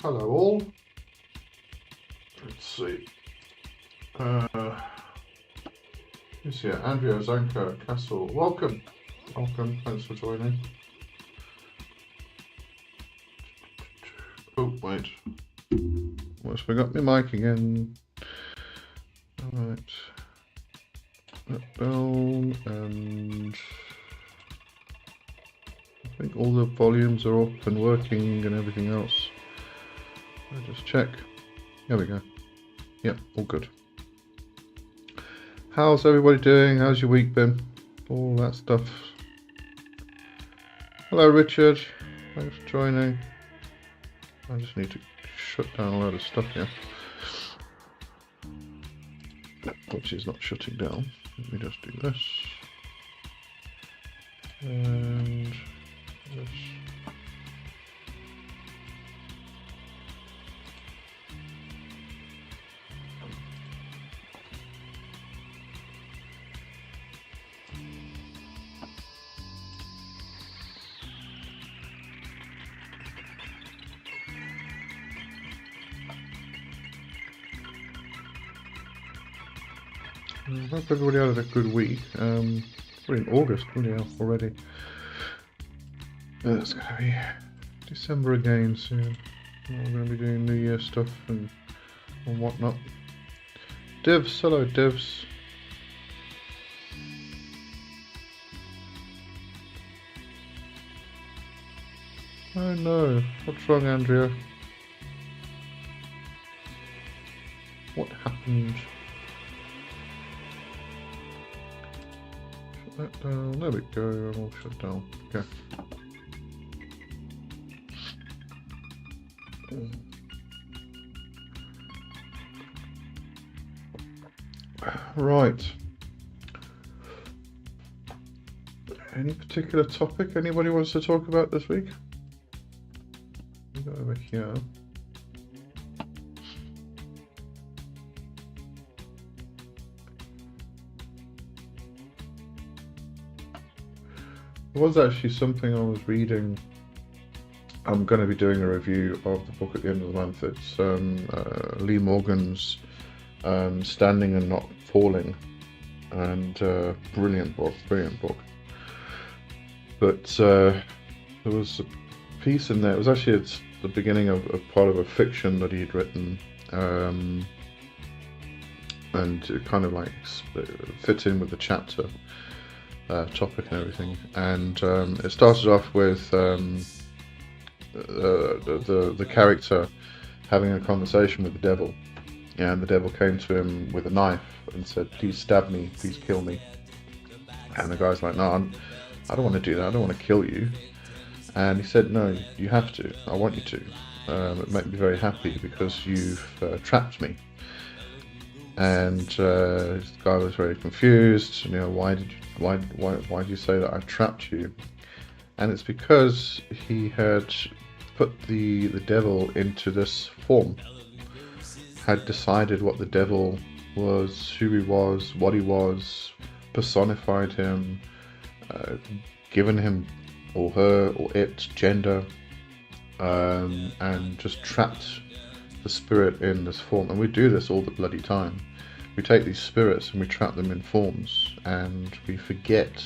Hello all. Let's see. Who's here? Andrea, Zanka, Castle. Welcome. Welcome. Thanks for joining. Oh, wait. Almost forgot my mic again. Alright. That down, and I think all the volumes are up and working and everything else. I'll just check. There we go. Yep, all good. How's everybody doing? How's your week been? All that stuff. Hello Richard, thanks for joining. I just need to shut down a load of stuff here, which is not shutting down. Let me just do this and this. I hope everybody had a good week. We're in August, already. It's going to be December again soon. We're going to be doing New Year stuff and whatnot. Divs, hello Divs. Oh no, what's wrong, Andrea? What happened? Shut that down. There we go. I'm all shut down. Okay. Right. Any particular topic anybody wants to talk about this week? We go over here. There was actually something I was reading. I'm going to be doing a review of the book at the end of the month. It's Lee Morgan's Standing and Not Falling, and brilliant book. But there was a piece in there. It was actually the beginning of part of a fiction that he'd written, and it kind of like fit in with the chapter topic and everything. And it started off with the character having a conversation with the devil, and the devil came to him with a knife and said, "Please stab me, please kill me." And the guy's like, "No, I don't want to do that. I don't want to kill you." And he said, "No, you have to. I want you to. It made me very happy because you've trapped me." And this guy was very confused. Why did you say that I trapped you? And it's because he had put the devil into this form, had decided what the devil was, who he was, what he was, personified him, given him or her or it gender, and just trapped the spirit in this form. And we do this all the bloody time. We take these spirits and we trap them in forms, and we forget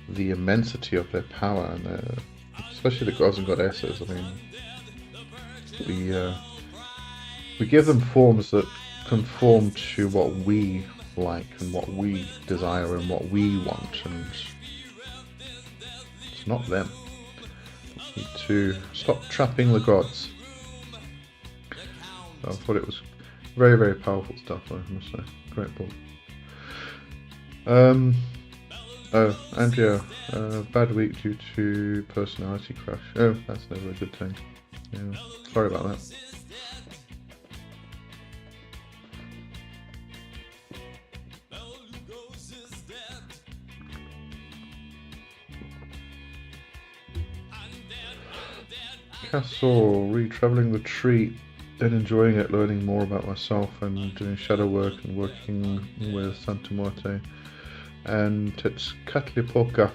the immensity of their power, and especially the gods and goddesses. I mean, we give them forms that conform to what we like and what we desire and what we want, and it's not them. We need to stop trapping the gods. So I thought it was very, very powerful stuff, I must say. Great book. Oh, Andrea, bad week due to personality crash. Oh, that's never a good thing. Yeah, sorry about that. Castle, re-travelling the tree, then enjoying it, learning more about myself and doing shadow work and working with Santa Muerte and Tezcatlipoca.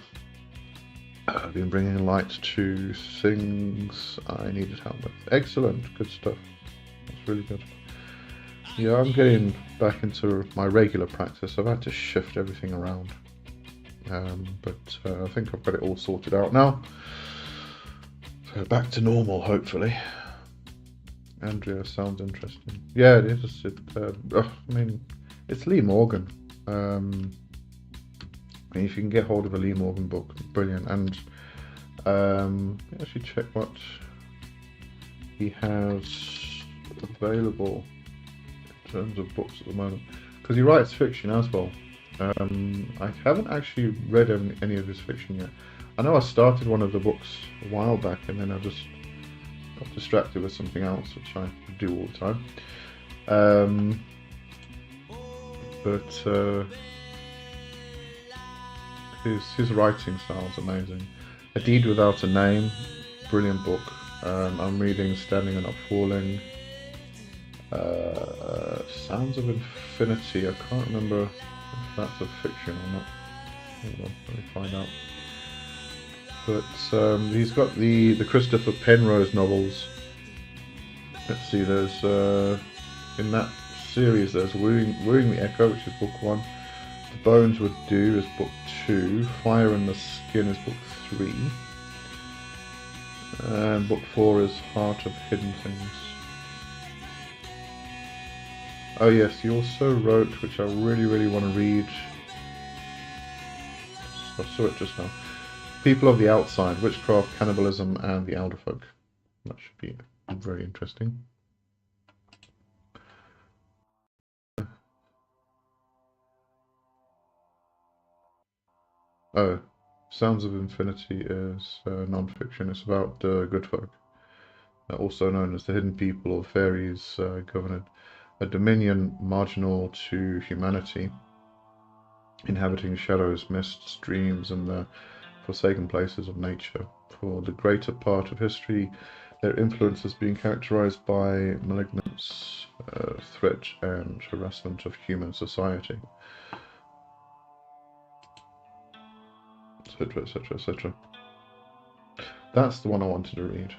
I've been bringing light to things I needed help with. Excellent, good stuff. That's really good. Yeah, I'm getting back into my regular practice. I've had to shift everything around. But I think I've got it all sorted out now. So back to normal, hopefully. Andrea sounds interesting. Yeah, it is. I mean, it's Lee Morgan. If you can get hold of a Lee Morgan book, brilliant. And actually check what he has available in terms of books at the moment, because he writes fiction as well. I haven't actually read any of his fiction yet. I know I started one of the books a while back, and then I just got distracted with something else, which I do all the time. But his writing style is amazing. A Deed Without a Name, brilliant book. I'm reading Standing and Not Falling. Sounds of Infinity. I can't remember if that's a fiction or not. Hold on, let me find out. But he's got the Christopher Penrose novels. Let's see, there's in that series there's Wooing the Echo, which is book 1. The Bones Would Do is book 2. Fire in the Skin is book 3. And book 4 is Heart of Hidden Things. Oh yes, he also wrote, which I really want to read. I saw it just now. People of the Outside, Witchcraft, Cannibalism, and the Elderfolk. That should be very interesting. Oh, Sounds of Infinity is non-fiction. It's about good folk, also known as the hidden people or fairies, governed a dominion marginal to humanity, inhabiting shadows, mists, dreams, and the forsaken places of nature. For the greater part of history, their influence has been characterized by malignance, threat, and harassment of human society, etc., etc., etc. That's the one I wanted to read,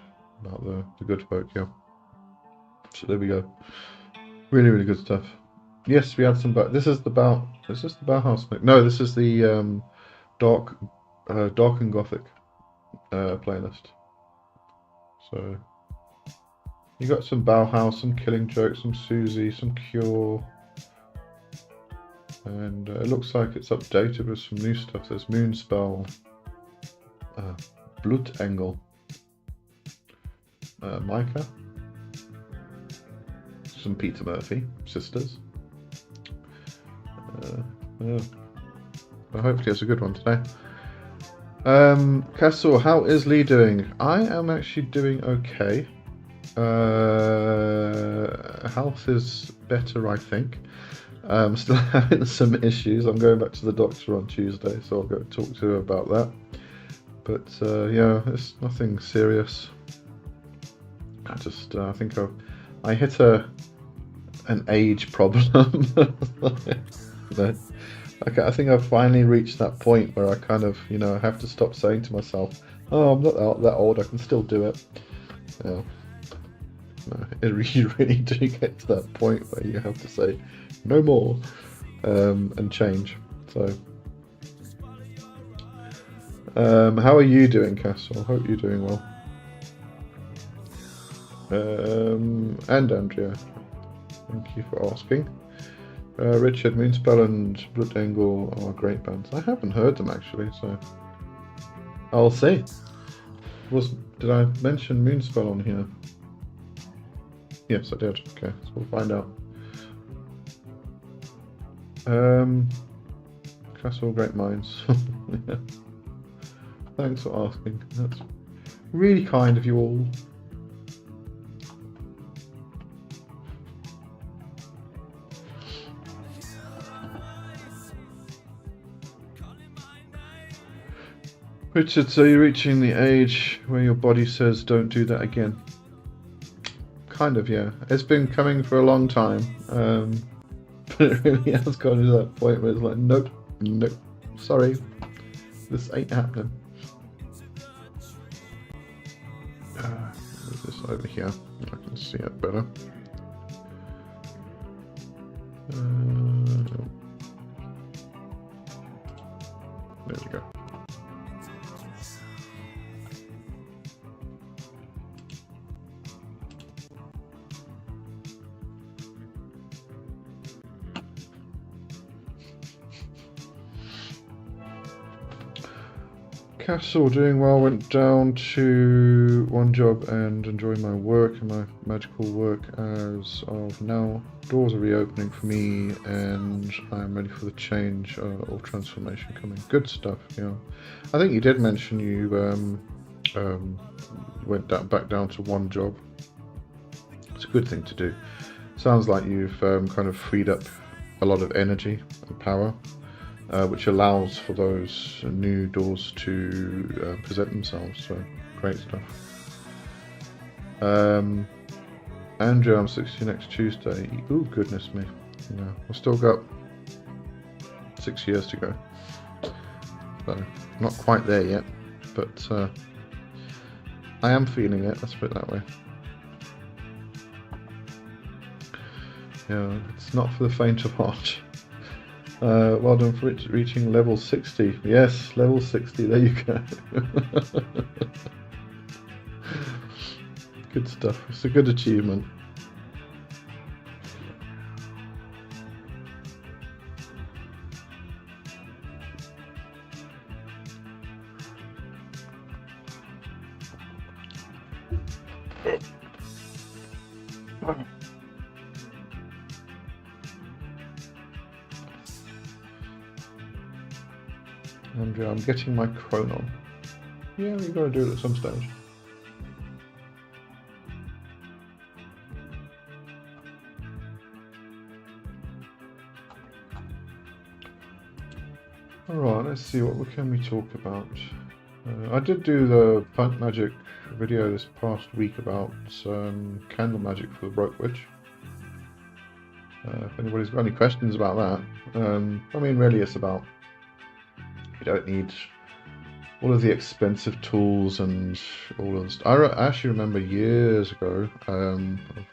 about the good folk, yeah. So there we go. Really good stuff. Yes, we had some. This is the Bauhaus. No, this is the dark and gothic playlist. So you got some Bauhaus, some Killing Joke, some Susie, some Cure, and it looks like it's updated with some new stuff. There's Moonspell, Blutengel, Micah, some Peter Murphy, Sisters. Hopefully it's a good one today. Castle, how is Lee doing? I am actually doing okay. Health is better, I think. I'm still having some issues. I'm going back to the doctor on Tuesday, so I'll go talk to her about that. But yeah, it's nothing serious. I think I hit an age problem. I think I've finally reached that point where I kind of, I have to stop saying to myself, "Oh, I'm not that old. I can still do it." No, you really do get to that point where you have to say, "No more," and change. So, how are you doing, Castle? I hope you're doing well. And Andrea, thank you for asking. Richard, Moonspell and Blutengel are great bands. I haven't heard them actually, so I'll see. Did I mention Moonspell on here? Yes, I did. Okay, so we'll find out. Castle Great Minds. Yeah. Thanks for asking. That's really kind of you all. Richard, so you're reaching the age where your body says don't do that again. Kind of, yeah. It's been coming for a long time. But it really has gone to that point where it's like, nope, sorry. This ain't happening. over here. I can see it better. There we go. Castle, doing well. Went down to one job and enjoying my work and my magical work as of now. Doors are reopening for me and I'm ready for the change or transformation coming. Good stuff, yeah. I think you did mention you went back down to one job. It's a good thing to do. Sounds like you've kind of freed up a lot of energy and power. Which allows for those new doors to present themselves. So great stuff. Andrew, I'm 60 next Tuesday. Oh goodness me! Yeah, I've still got 6 years to go. So not quite there yet, but I am feeling it. Let's put it that way. Yeah, it's not for the faint of heart. Well done for reaching level 60. Yes, level 60. There you go. Good stuff. It's a good achievement. Andrea, I'm getting my chronon. Yeah, you've got to do it at some stage. Alright, let's see, what can we talk about? I did do the plant magic video this past week about candle magic for the Broke Witch. If anybody's got any questions about that. I mean, really it's about, you don't need all of the expensive tools and all of this. I actually remember years ago, a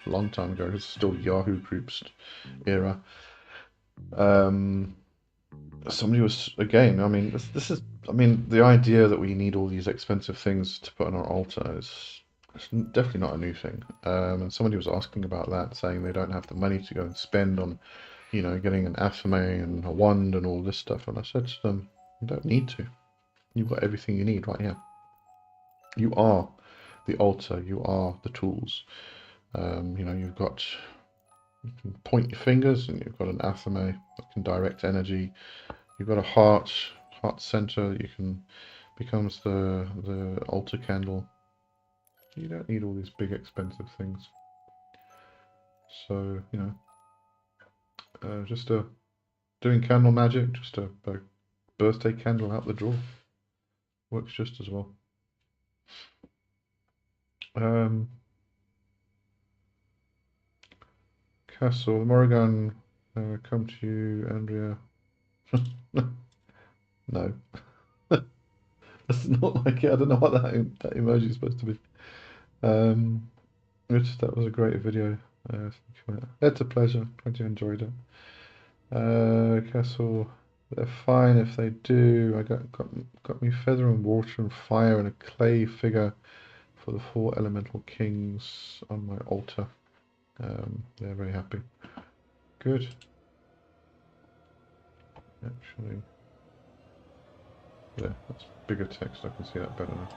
long time ago, it's still Yahoo Groups era, somebody was, again, I mean, this is, I mean, the idea that we need all these expensive things to put on our altar is definitely not a new thing. And somebody was asking about that, saying they don't have the money to go and spend on, you know, getting an athame and a wand and all this stuff. And I said to them, you don't need to. You've got everything you need right here. You are the altar. You are the tools. You know, you can point your fingers and you've got an athame that can direct energy. You've got a heart center that you can becomes the altar candle. You don't need all these big expensive things. So, you know, just doing candle magic, just a birthday candle out the drawer. Works just as well. Castle, Morrigan, come to you, Andrea. No. That's not like it. I don't know what that emoji is supposed to be. That was a great video. It's a pleasure. Glad you enjoyed it. Castle, they're fine if they do. I got me feather and water and fire and a clay figure for the 4 elemental kings on my altar. They're very happy. Good. Actually, yeah, that's bigger text. I can see that better now.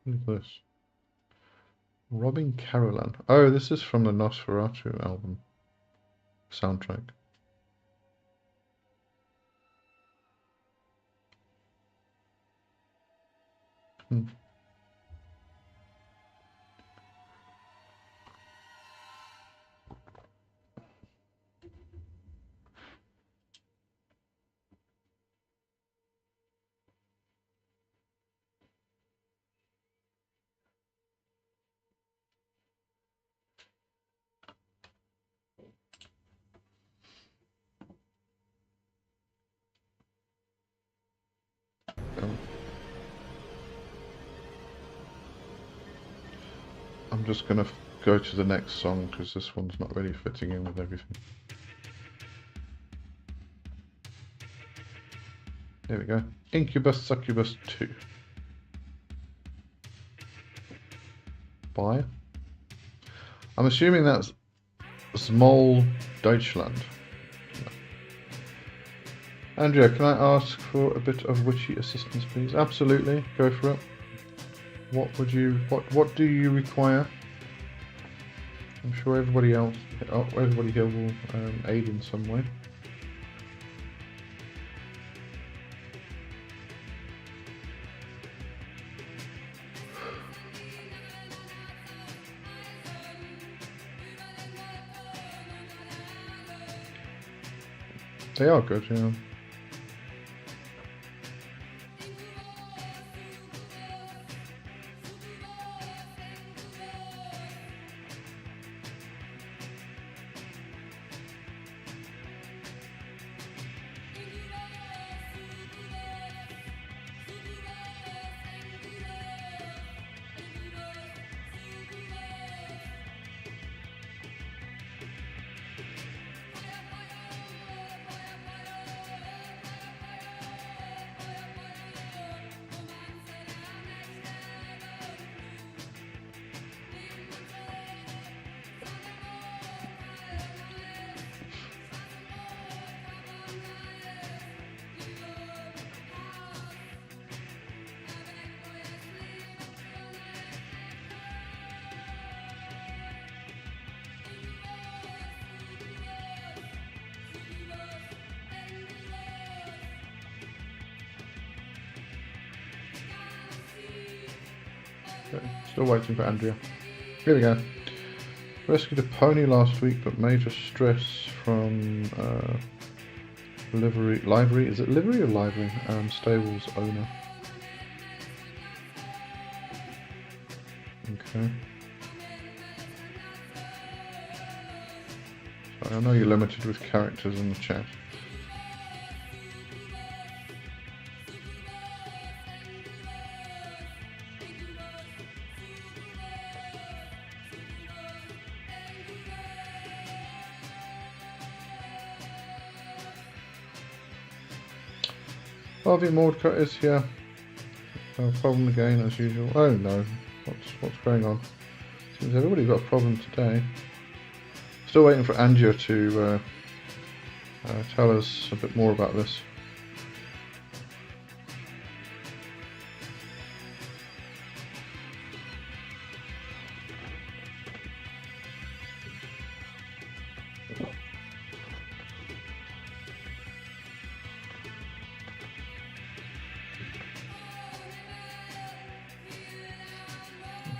Who's this? Robin Carolan. Oh, this is from the Nosferatu album soundtrack. I'm just going to go to the next song because this one's not really fitting in with everything. There we go. Incubus Succubus 2. Buy. I'm assuming that's Small Deutschland. No. Andrea, can I ask for a bit of witchy assistance, please? Absolutely, go for it. What do you require? I'm sure everybody here will aid in some way. They are good, yeah. Okay, still waiting for Andrea. Here we go. Rescued a pony last week, but major stress from livery. Is it livery or livery? Stable's owner. Okay. So I know you're limited with characters in the chat. Harvey Mordcut is here. Problem again as usual. Oh no, what's going on? Seems everybody's got a problem today. Still waiting for Andrea to tell us a bit more about this.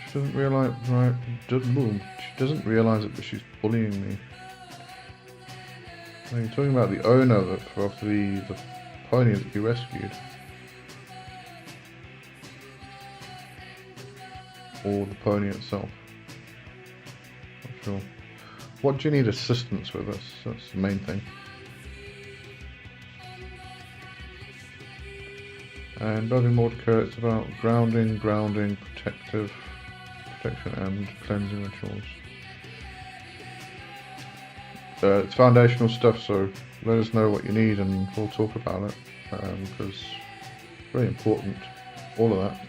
She doesn't realise, right? She doesn't realise it, but she's bullying me. Are you talking about the owner of the pony that you rescued? Or the pony itself? Not sure. What do you need assistance with this? That's the main thing. And Loving Mordecai, it's about grounding, protection and cleansing rituals. It's foundational stuff, so let us know what you need and we'll talk about it, because it's very important, all of that.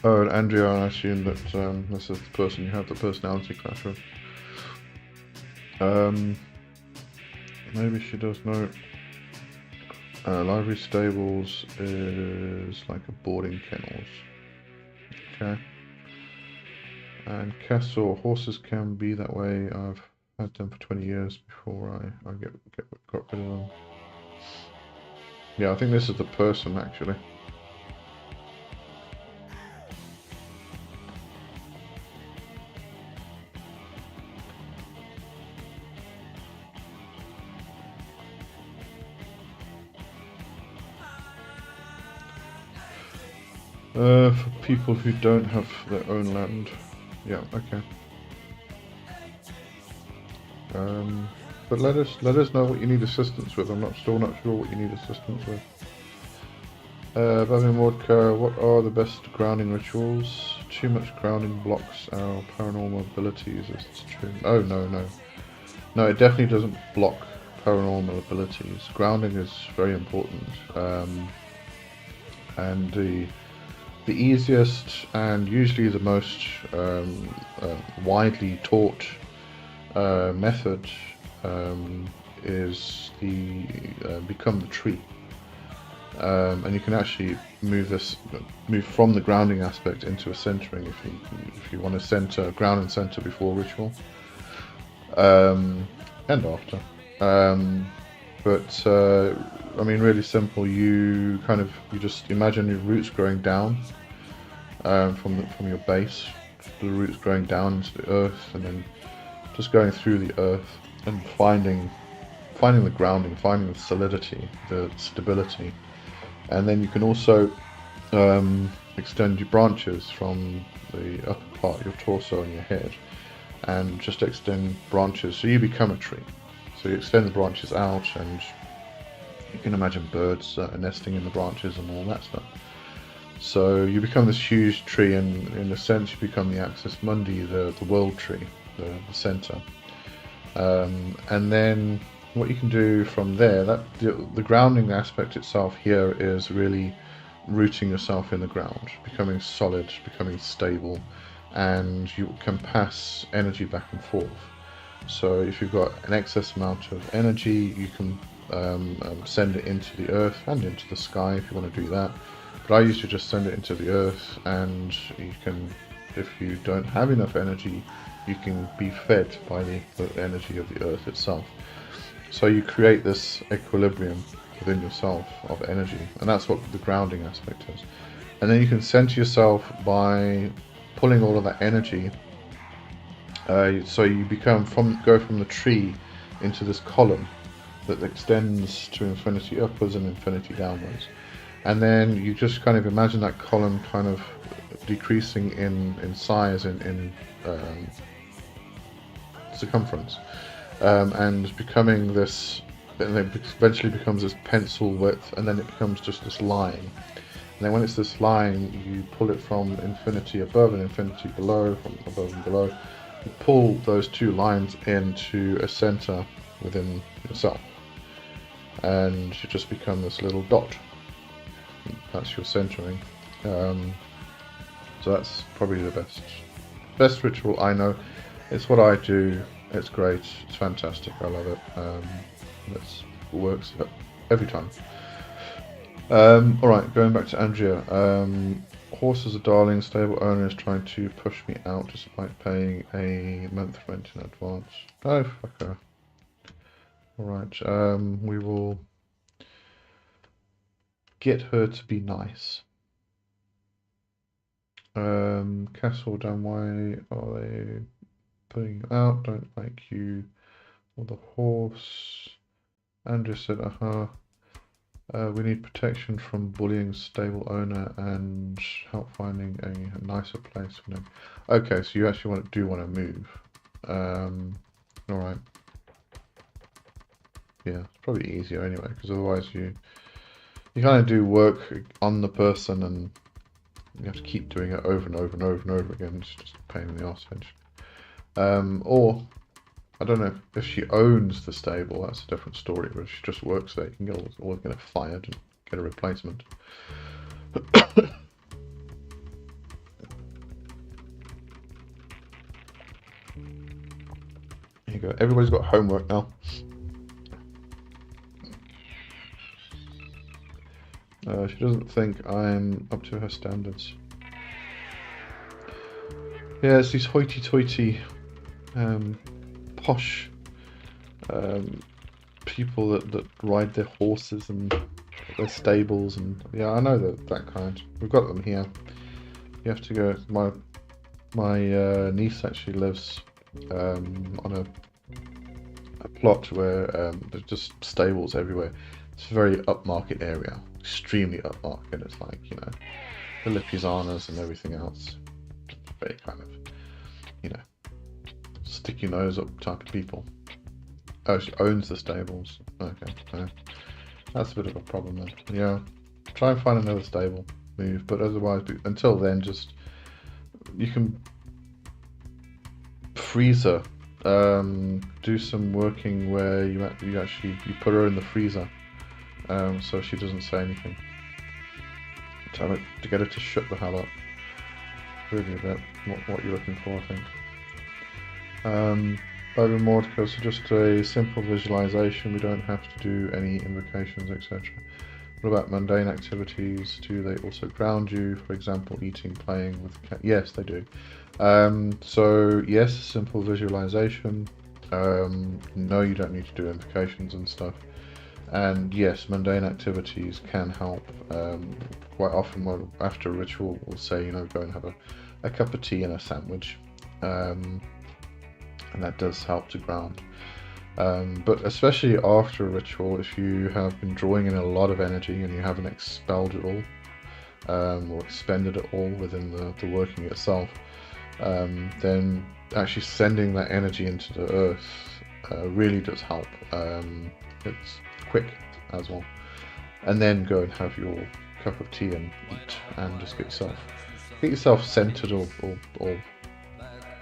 Oh, and Andrea, I assume that this is the person you have the personality clash with. Maybe she does know. Library stables is like a boarding kennels. Okay. And castle horses can be that way. I've had them for 20 years before I got rid of them. Yeah, I think this is the person actually. For people who don't have their own land. Yeah, okay. But let us know what you need assistance with. I'm still not sure what you need assistance with. Bavin Wardka, what are the best grounding rituals? Too much grounding blocks our paranormal abilities, is this true? Oh, no. No, it definitely doesn't block paranormal abilities. Grounding is very important. And the easiest and usually the most widely taught method is the become the tree. And you can actually move from the grounding aspect into a centering if you want to ground and center before ritual, and after. But I mean, really simple. You just imagine your roots growing down from your base, the roots growing down into the earth, and then just going through the earth and finding the grounding, finding the solidity, the stability. And then you can also extend your branches from the upper part, your torso and your head, and just extend branches so you become a tree. So you extend the branches out, and you can imagine birds nesting in the branches and all that stuff. So you become this huge tree, and in a sense you become the Axis Mundi, the world tree, the center. And then what you can do from there, the grounding aspect itself here is really rooting yourself in the ground, becoming solid, becoming stable, and you can pass energy back and forth. So if you've got an excess amount of energy, you can send it into the earth and into the sky if you want to do that. But I used to just send it into the earth, and you can, if you don't have enough energy, you can be fed by the energy of the earth itself. So you create this equilibrium within yourself of energy, and that's what the grounding aspect is. And then you can center yourself by pulling all of that energy. So you go from the tree into this column that extends to infinity upwards and infinity downwards. And then you just kind of imagine that column kind of decreasing in size, in circumference. And becoming this, and it eventually becomes this pencil width, and then it becomes just this line. And then when it's this line, you pull it from infinity above and infinity below, from above and below. You pull those two lines into a center within yourself, and you just become this little dot. That's your centering. So that's probably the best ritual I know. It's what I do. It's great. It's fantastic. I love it. It works every time. Alright, going back to Andrea. Horse is a darling. Stable owner is trying to push me out despite paying a month rent in advance. Oh, fuck her. Alright, we will get her to be nice. Castle down, why are they putting you out? Don't like you or the horse. Andrew said, we need protection from bullying stable owner and help finding a nicer place for them. Okay, so you actually do want to move. Alright. Yeah, it's probably easier anyway, because otherwise you kind of do work on the person and you have to keep doing it over and over and over and over again. It's just a pain in the arse, essentially. Or, I don't know if she owns the stable, that's a different story, but if she just works there, you can always get her fired and get a replacement. Here you go, everybody's got homework now. She doesn't think I'm up to her standards. Yeah, it's these hoity-toity, posh people that ride their horses and their stables, and yeah, I know that kind. We've got them here. You have to go. My niece actually lives on a plot where there's just stables everywhere. It's a very upmarket area, extremely upmarket. It's like, you know, the Lipizanas and everything else. Very kind of, you know, stick your nose up type of people. Oh, she owns the stables. Okay, yeah. That's a bit of a problem then. Yeah, try and find another stable move, but otherwise, until then, just you can freeze her. Do some working where you actually put her in the freezer, so she doesn't say anything. Tell her to get her to shut the hell up. Really about what you're looking for, I think. Over Mordecai, so just a simple visualization. We don't have to do any invocations, etc. What about mundane activities? Do they also ground you? For example, eating, playing with the cat? Yes, they do. So yes, simple visualization. No, you don't need to do invocations and stuff. And yes, mundane activities can help. Quite often, after a ritual, we'll say, you know, go and have a cup of tea and a sandwich. And that does help to ground. But especially after a ritual, if you have been drawing in a lot of energy and you haven't expelled it all, or expended it all within the working itself, then actually sending that energy into the earth really does help. It's quick as well. And then go and have your cup of tea and eat, and just get yourself centered or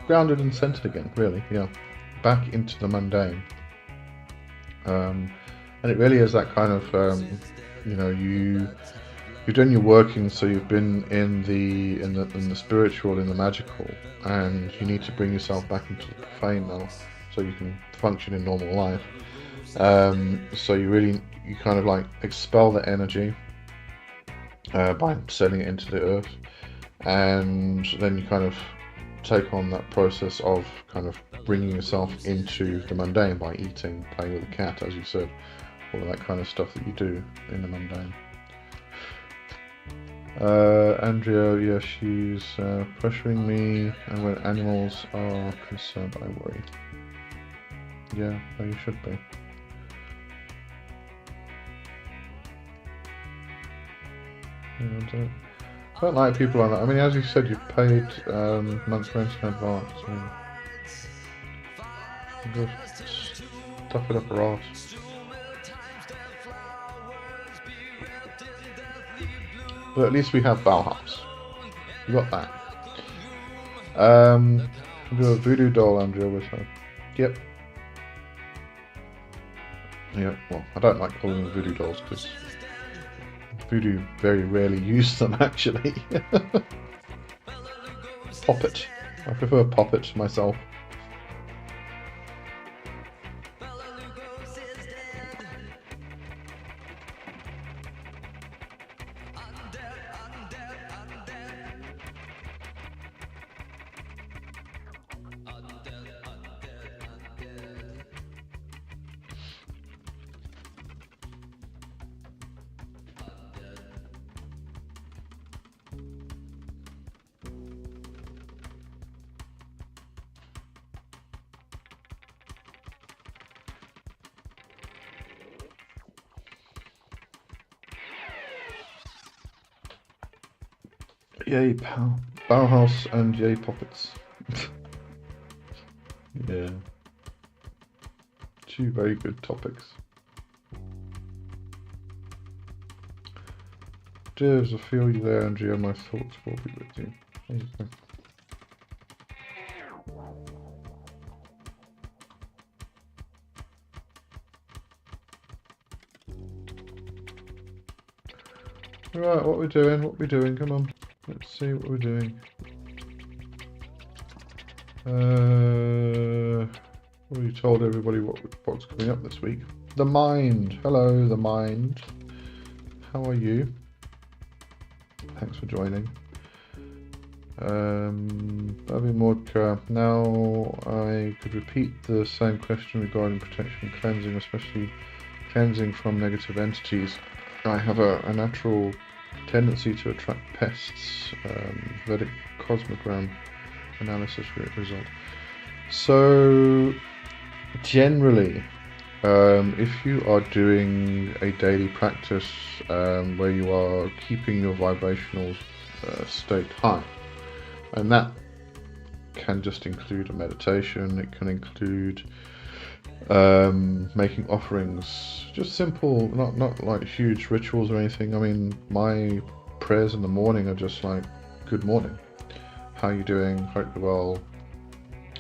grounded and centered again, really, yeah, back into the mundane. And it really is that kind of, you know, you've done your working, so you've been in the spiritual, in the magical, and you need to bring yourself back into the profane now, so you can function in normal life. So you kind of like expel the energy by sending it into the earth, and then you kind of take on that process of kind of bringing yourself into the mundane by eating, playing with the cat, as you said, all of that kind of stuff that you do in the mundane. Andrea, yeah, she's pressuring me, and when animals are concerned, I worry. Yeah, well, you should be. Yeah, I don't like people like that. I mean, as you said, you've paid month's rent in advance. Just stuff it up her arse. But at least we have Bauhaus. You got that. Do a voodoo doll, Andrea, with her. Yep. Yeah, well, I don't like calling them voodoo dolls because voodoo very rarely use them, actually. Poppet. I prefer Poppet myself. Yay, Bauhaus and yay, Poppets. Yeah. Two very good topics. Dears, I feel you there, Andrea. My thoughts will be with you. There you go. Right, what we doing? Come on. Let's see what we're doing. We told everybody what's coming up this week. The Mind. Hello, The Mind. How are you? Thanks for joining. Bobby Mordka. Now I could repeat the same question regarding protection and cleansing, especially cleansing from negative entities. I have a natural tendency to attract pests. Vedic cosmogram analysis result. So generally, if you are doing a daily practice where you are keeping your vibrational state high. And that can just include a meditation. It can include making offerings, just simple, not like huge rituals or anything. I mean, my prayers in the morning are just like, good morning, how you doing, hope you're well,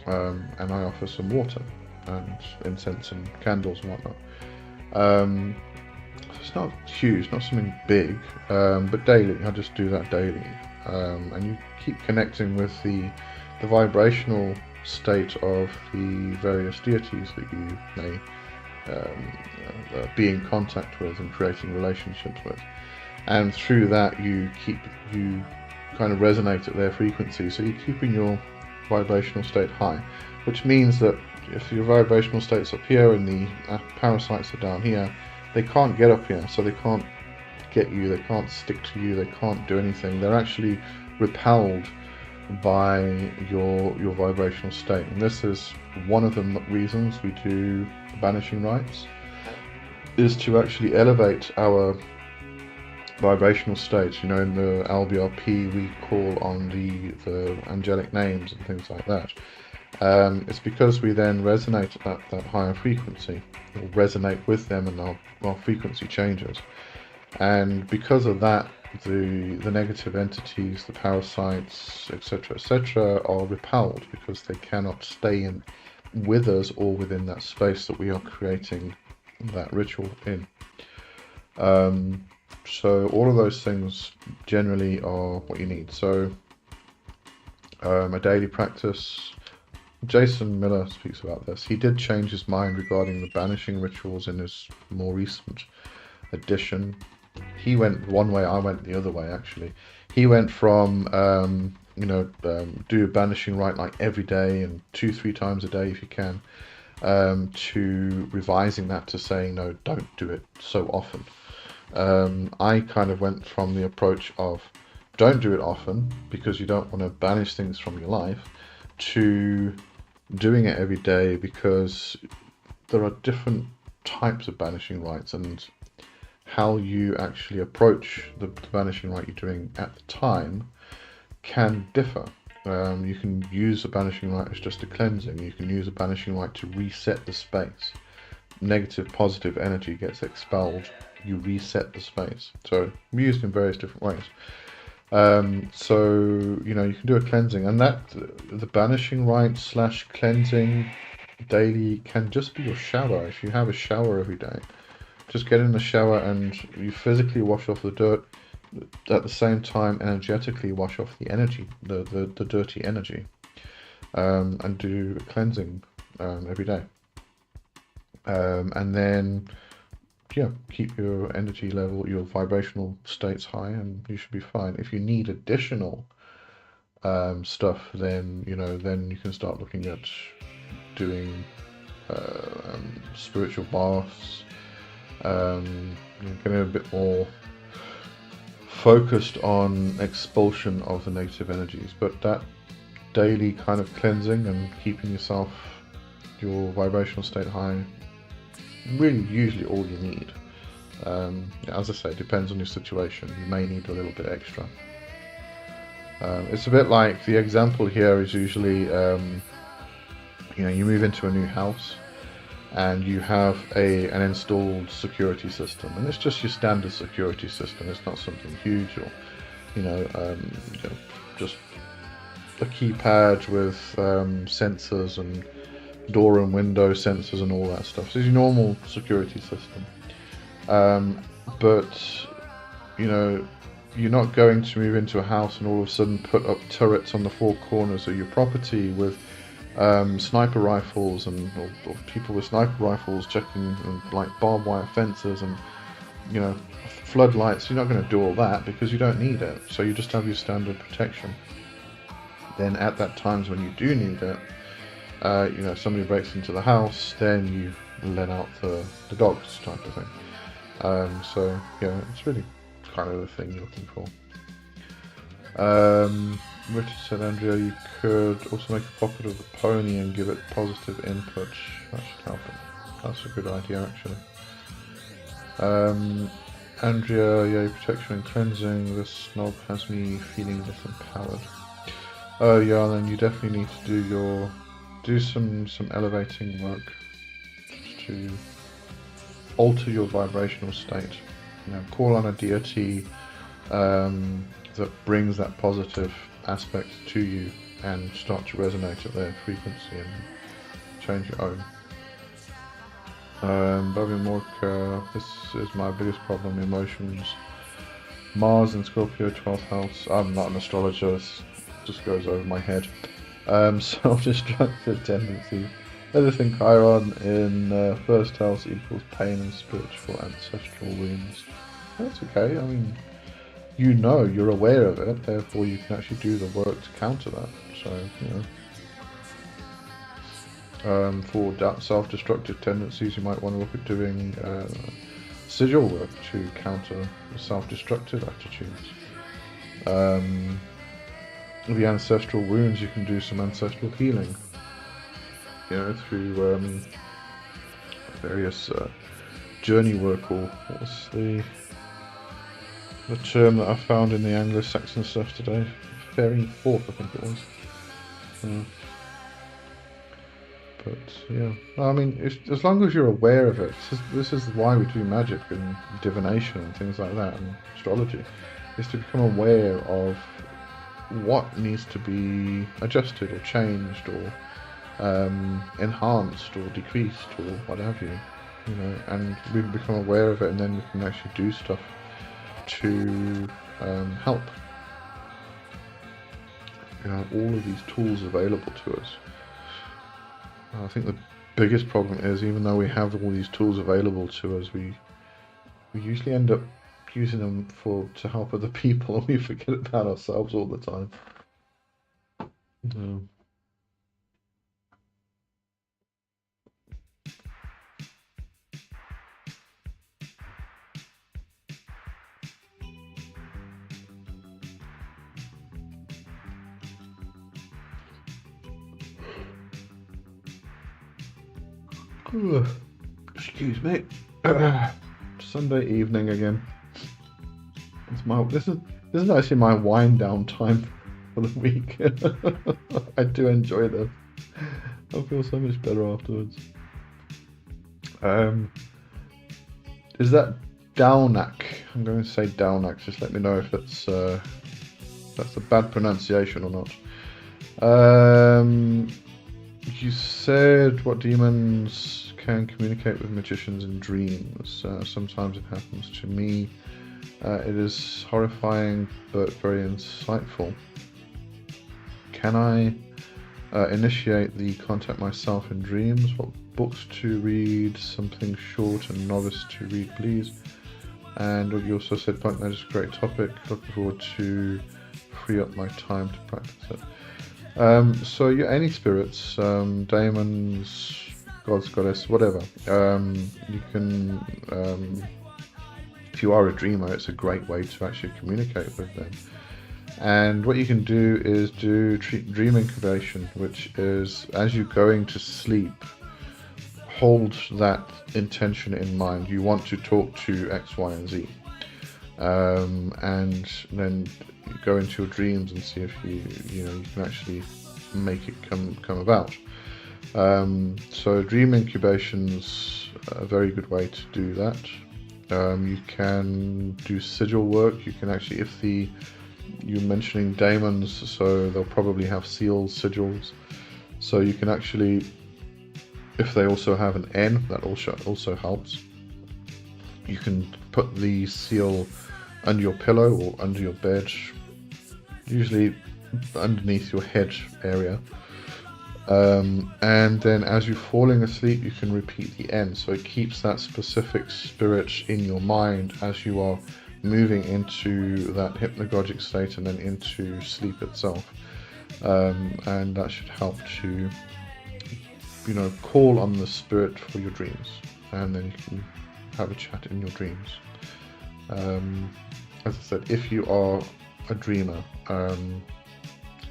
and I offer some water and incense and candles and whatnot. It's not huge, not something big, but daily. I just do that daily, and you keep connecting with the vibrational state of the various deities that you may be in contact with and creating relationships with, and through that you kind of resonate at their frequency, so you're keeping your vibrational state high, which means that if your vibrational state's up here and the parasites are down here, they can't get up here, so they can't get you, they can't stick to you, they can't do anything. They're actually repelled by your vibrational state. And this is one of the reasons we do banishing rites, is to actually elevate our vibrational state. You know, in the LBRP we call on the angelic names and things like that. It's because we then resonate at that higher frequency, or resonate with them, and our frequency changes. And because of that, the negative entities, the parasites, etc., are repelled, because they cannot stay in with us or within that space that we are creating that ritual in. So all of those things generally are what you need. So a daily practice. Jason Miller speaks about this. He did change his mind regarding the banishing rituals in his more recent edition. He went one way, I went the other way, actually. He went from, do a banishing rite like every day and 2-3 times a day if you can, to revising that to saying, no, don't do it so often. I kind of went from the approach of don't do it often because you don't want to banish things from your life, to doing it every day, because there are different types of banishing rites, and how you actually approach the banishing rite you're doing at the time can differ. You can use a banishing rite as just a cleansing. You can use a banishing rite to reset the space. Negative, positive energy gets expelled. You reset the space. So used in various different ways. So you can do a cleansing, and that the banishing rite / cleansing daily can just be your shower. If you have a shower every day, just get in the shower and you physically wash off the dirt, at the same time energetically wash off the energy, the dirty energy, and do a cleansing every day, and then keep your energy level, your vibrational states high, and you should be fine. If you need additional stuff, then you can start looking at doing spiritual baths, getting a bit more focused on expulsion of the negative energies. But that daily kind of cleansing and keeping your vibrational state high, really usually all you need. As I say, it depends on your situation. You may need a little bit extra. It's a bit like, the example here is usually you move into a new house and you have an installed security system, and it's just your standard security system. It's not something huge, or just a keypad with sensors and door and window sensors and all that stuff. So it's your normal security system, but you're not going to move into a house and all of a sudden put up turrets on the 4 corners of your property with sniper rifles or people with sniper rifles checking, and like barbed wire fences and floodlights. You're not going to do all that because you don't need it. So you just have your standard protection. Then at that times when you do need it, somebody breaks into the house, then you let out the dogs type of thing. So it's really kind of the thing you're looking for. Richard said, Andrea, you could also make a puppet of the pony and give it positive input. That should help it. That's a good idea, actually. Andrea, yeah, protection and cleansing. This snob has me feeling disempowered. Oh yeah, then you definitely need to do some elevating work to alter your vibrational state. You know, call on a deity that brings that positive aspect to you and start to resonate at their frequency and change your own. Bobby Morka, this is my biggest problem, emotions. Mars in Scorpio, 12th house. I'm not an astrologer, this just goes over my head. Self-destructive tendencies. Everything Chiron in 1st house equals pain and spiritual ancestral wounds. That's okay, I mean, you know, you're aware of it, therefore you can actually do the work to counter that. So, you know. For self-destructive tendencies, you might want to look at doing sigil work to counter self-destructive attitudes. The ancestral wounds, you can do some ancestral healing, you know, through various journey work, or what's the term that I found in the Anglo-Saxon stuff today? Fairy forth, I think it was. But yeah, I mean, as long as you're aware of it, this is why we do magic and divination and things like that, and astrology, is to become aware of what needs to be adjusted or changed or enhanced or decreased or what have you, you know, and we become aware of it, and then we can actually do stuff to help. You know, all of these tools available to us. I think the biggest problem is, even though we have all these tools available to us, we usually end up using them to help other people, and we forget about ourselves all the time. No. Excuse me. Sunday evening again. This is actually my wind down time for the week. I do enjoy this. I feel so much better afterwards. Is that Downak? I'm going to say Downak. Just let me know if that's a bad pronunciation or not. You said what demons can communicate with magicians in dreams. Sometimes it happens to me. It is horrifying but very insightful. Can I initiate the contact myself in dreams? What books to read? Something short and novice to read, please. And you also said Punk Magic is a great topic. Looking forward to free up my time to practice it. So yeah, any spirits, daemons, gods, goddess, whatever. You can, if you are a dreamer, it's a great way to actually communicate with them. And what you can do is do dream incubation, which is, as you're going to sleep, hold that intention in mind. You want to talk to X, Y, and Z. And then go into your dreams and see if you can actually make it come about. So dream incubation's a very good way to do that. You can do sigil work. You can actually, you're mentioning daemons, so they'll probably have seals, sigils. So you can actually, if they also have an N, that also helps. You can put the seal under your pillow or under your bed, usually underneath your head area. And then as you're falling asleep, you can repeat the N, so it keeps that specific spirit in your mind as you are moving into that hypnagogic state and then into sleep itself. And that should help to, call on the spirit for your dreams, and then you can have a chat in your dreams. As I said, if you are a dreamer,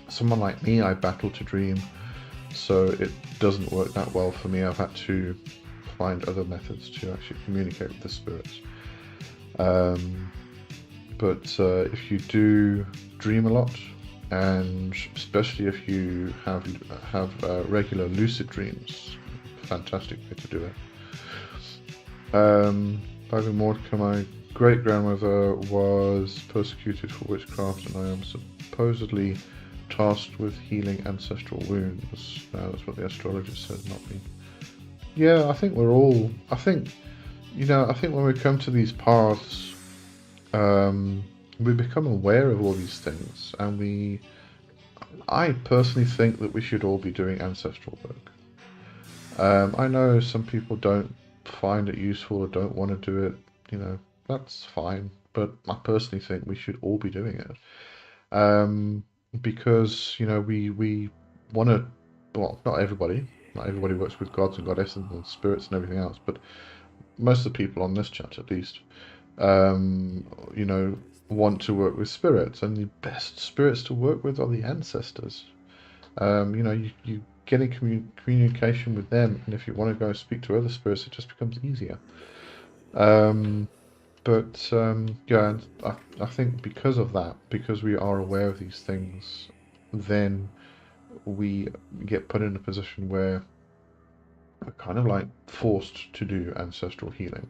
someone like me, I battle to dream, so it doesn't work that well for me. I've had to find other methods to actually communicate with the spirits. But if you do dream a lot, and especially if you have regular lucid dreams, fantastic way to do it. By the Mordecai, my great-grandmother was persecuted for witchcraft, and I am supposedly tasked with healing ancestral wounds. That's what the astrologist said, not me. Yeah, I think we're all... I think when we come to these paths, we become aware of all these things, and I personally think that we should all be doing ancestral work. I know some people don't find it useful or don't want to do it, that's fine, but I personally think we should all be doing it. Because, we want to, well, not everybody works with gods and goddesses and spirits and everything else, but most of the people on this chat, at least, want to work with spirits, and the best spirits to work with are the ancestors. You get in communication with them, and if you want to go speak to other spirits, it just becomes easier. Yeah, I think because of that, because we are aware of these things, then we get put in a position where we're kind of like forced to do ancestral healing.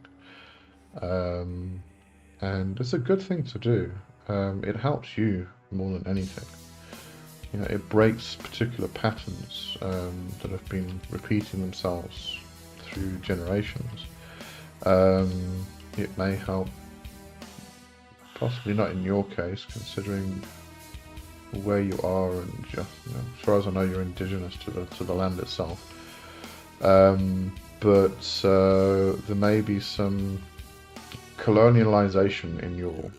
And it's a good thing to do. It helps you more than anything. It breaks particular patterns that have been repeating themselves through generations. It may help, possibly not in your case, considering where you are, and just, as far as I know, you're indigenous to the land itself. But there may be some colonialization in your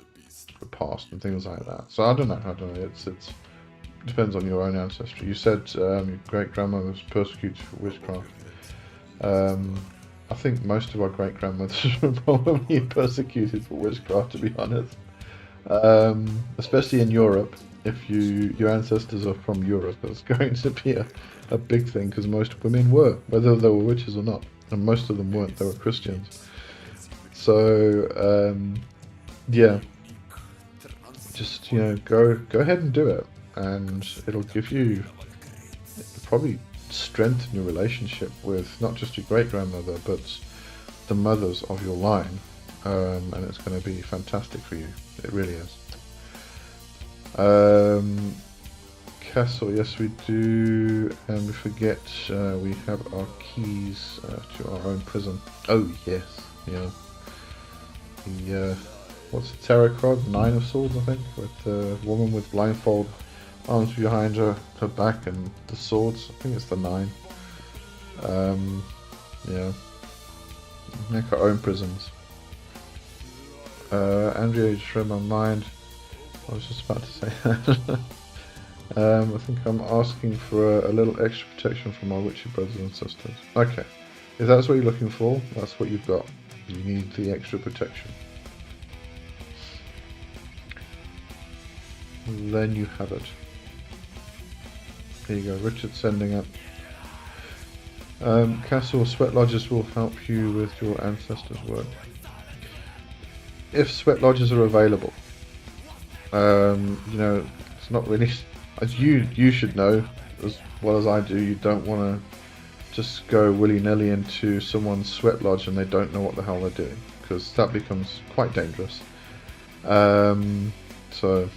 past and things like that. So I don't know. It depends on your own ancestry. You said your great-grandmother was persecuted for witchcraft. I think most of our great-grandmothers were probably persecuted for witchcraft, to be honest. Especially in Europe. If your ancestors are from Europe, that's going to be a big thing, because most women were, whether they were witches or not, and most of them weren't. They were Christians. So yeah, just go ahead and do it, and it'll probably strengthen your relationship with not just your great-grandmother, but the mothers of your line, and it's going to be fantastic for you. It really is. Castle, yes we do, and we forget we have our keys to our own prison. Oh yes, yeah. What's the tarot card? 9 of Swords, I think, with the woman with blindfold, arms behind her back, and the swords. I think it's the 9. Yeah. Make our own prisons. Andrea, you just read my mind. I was just about to say that. I think I'm asking for a little extra protection from my witchy brothers and sisters. Okay. If that's what you're looking for, that's what you've got. You need the extra protection. Then you have it. There you go, Richard sending it. Castle, sweat lodges will help you with your ancestors' work. If sweat lodges are available. It's not really, as you should know as well as I do, you don't want to just go willy-nilly into someone's sweat lodge and they don't know what the hell they're doing, because that becomes quite dangerous. So,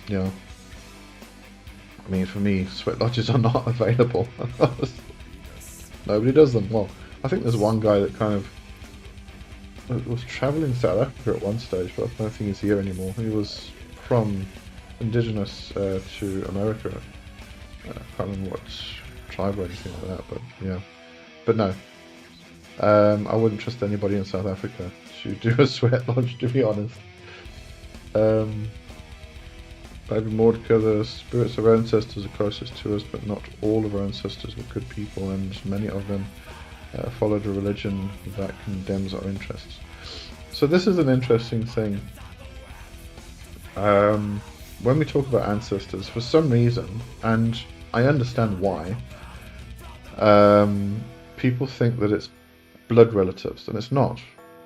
I mean, for me, sweat lodges are not available. Nobody does them. Well, I think there's one guy that kind of was travelling South Africa at one stage, but I don't think he's here anymore. He was from indigenous to America. I can't remember what tribe or anything like that, but yeah. But no, I wouldn't trust anybody in South Africa to do a sweat lodge, to be honest. Baby Mordecai, the spirits of our ancestors are closest to us, but not all of our ancestors were good people, and many of them followed a religion that condemns our interests. So this is an interesting thing. When we talk about ancestors, for some reason, and I understand why, people think that it's blood relatives, and it's not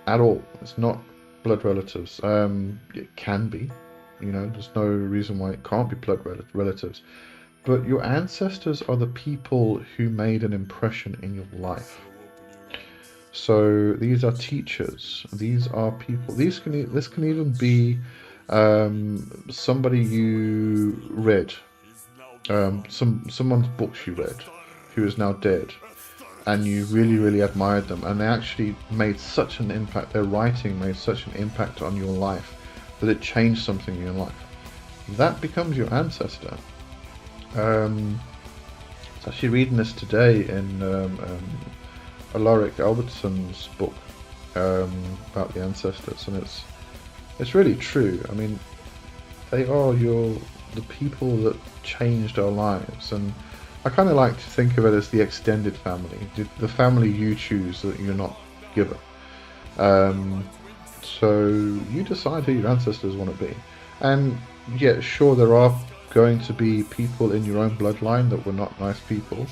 at all. It's not blood relatives. It can be, you know, there's no reason why it can't be blood relatives. But your ancestors are the people who made an impression in your life. So these are teachers. These are people. This can even be somebody you read, someone's books you read, who is now dead, and you really, really admired them, and they actually made such an impact. Their writing made such an impact on your life that it changed something in your life. That becomes your ancestor. I was actually reading this today in Alaric Albertson's book about the ancestors, and it's really true. I mean, they are the people that changed our lives, and I kind of like to think of it as the extended family, the family you choose that you're not given. So you decide who your ancestors want to be, and yeah, sure, there are going to be people in your own bloodline that were not nice people.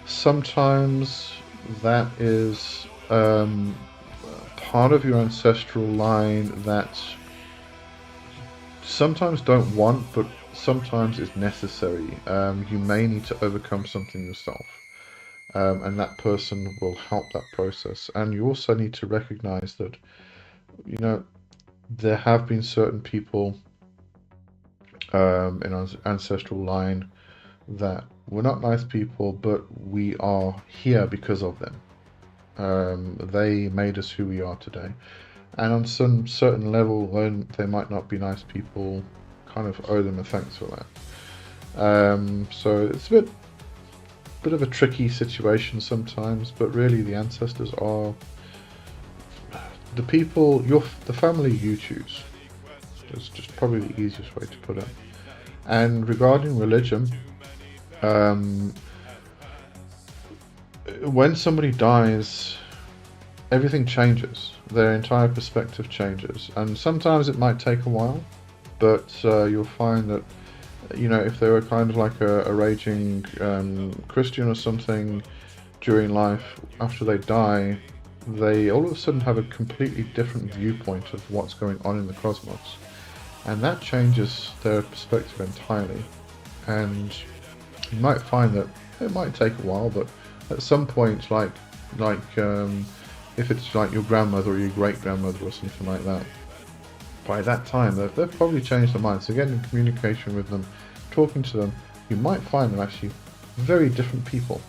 Sometimes that is part of your ancestral line that sometimes don't want, but sometimes is necessary. You may need to overcome something yourself, and that person will help that process. And you also need to recognize that, you know, there have been certain people in our ancestral line that were not nice people, but we are here because of them. They made us who we are today. And on some certain level, when they might not be nice people, kind of owe them a thanks for that. So it's a bit of a tricky situation sometimes, but really the ancestors are the people, the family you choose. It's just probably the easiest way to put it. And regarding religion, when somebody dies, everything changes. Their entire perspective changes, and sometimes it might take a while, but you'll find that, you know, if they were kind of like a raging Christian or something during life, after they die, they all of a sudden have a completely different viewpoint of what's going on in the cosmos, and that changes their perspective entirely. And you might find that it might take a while, but at some point, like if it's like your grandmother or your great-grandmother or something like that, by that time they've probably changed their minds. So getting in communication with them, talking to them, you might find them actually very different people.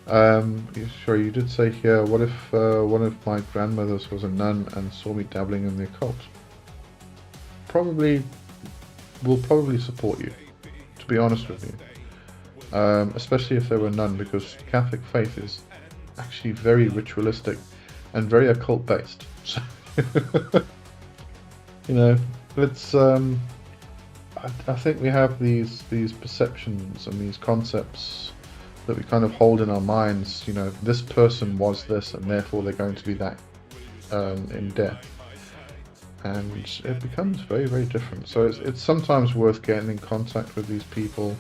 Sure, you did say here, what if one of my grandmothers was a nun and saw me dabbling in the occult? Will probably support you, to be honest with you. Especially if they were a nun, because Catholic faith is actually very ritualistic and very occult based. So you know, it's I think we have these perceptions and these concepts that we kind of hold in our minds. You know, this person was this, and therefore they're going to be that in death, and it becomes very, very different. So it's sometimes worth getting in contact with these people,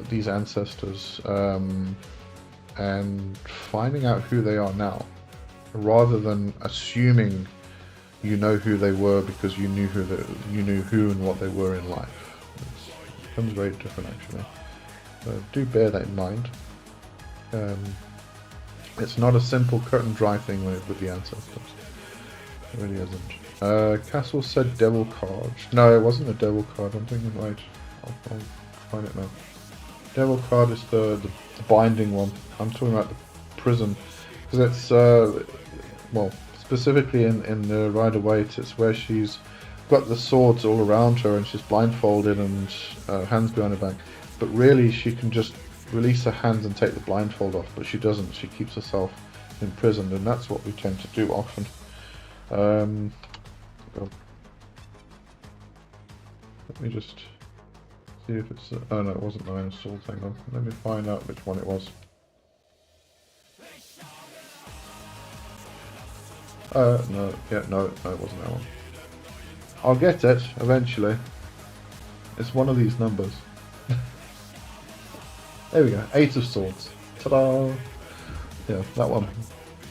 these ancestors, and finding out who they are now, rather than assuming you know who they were because you knew who and what they were in life. It becomes very different, actually. Do bear that in mind. It's not a simple cut and dry thing with the ancestors. It really isn't. Castle said devil card. No, it wasn't a devil card. I'm thinking, right, I'll find it now. Devil card is the binding one. I'm talking about the prison, because it's well, specifically in the Rider-Waite, it's where she's got the swords all around her and she's blindfolded and hands behind her back, but really she can just release her hands and take the blindfold off, but she doesn't. She keeps herself imprisoned, and that's what we tend to do often. Let me just see if it's... oh no, it wasn't Nine of Swords. Hang on, let me find out which one it was. No, it wasn't that one. I'll get it eventually. It's one of these numbers. There we go, 8 of Swords. Ta-da! Yeah, that one.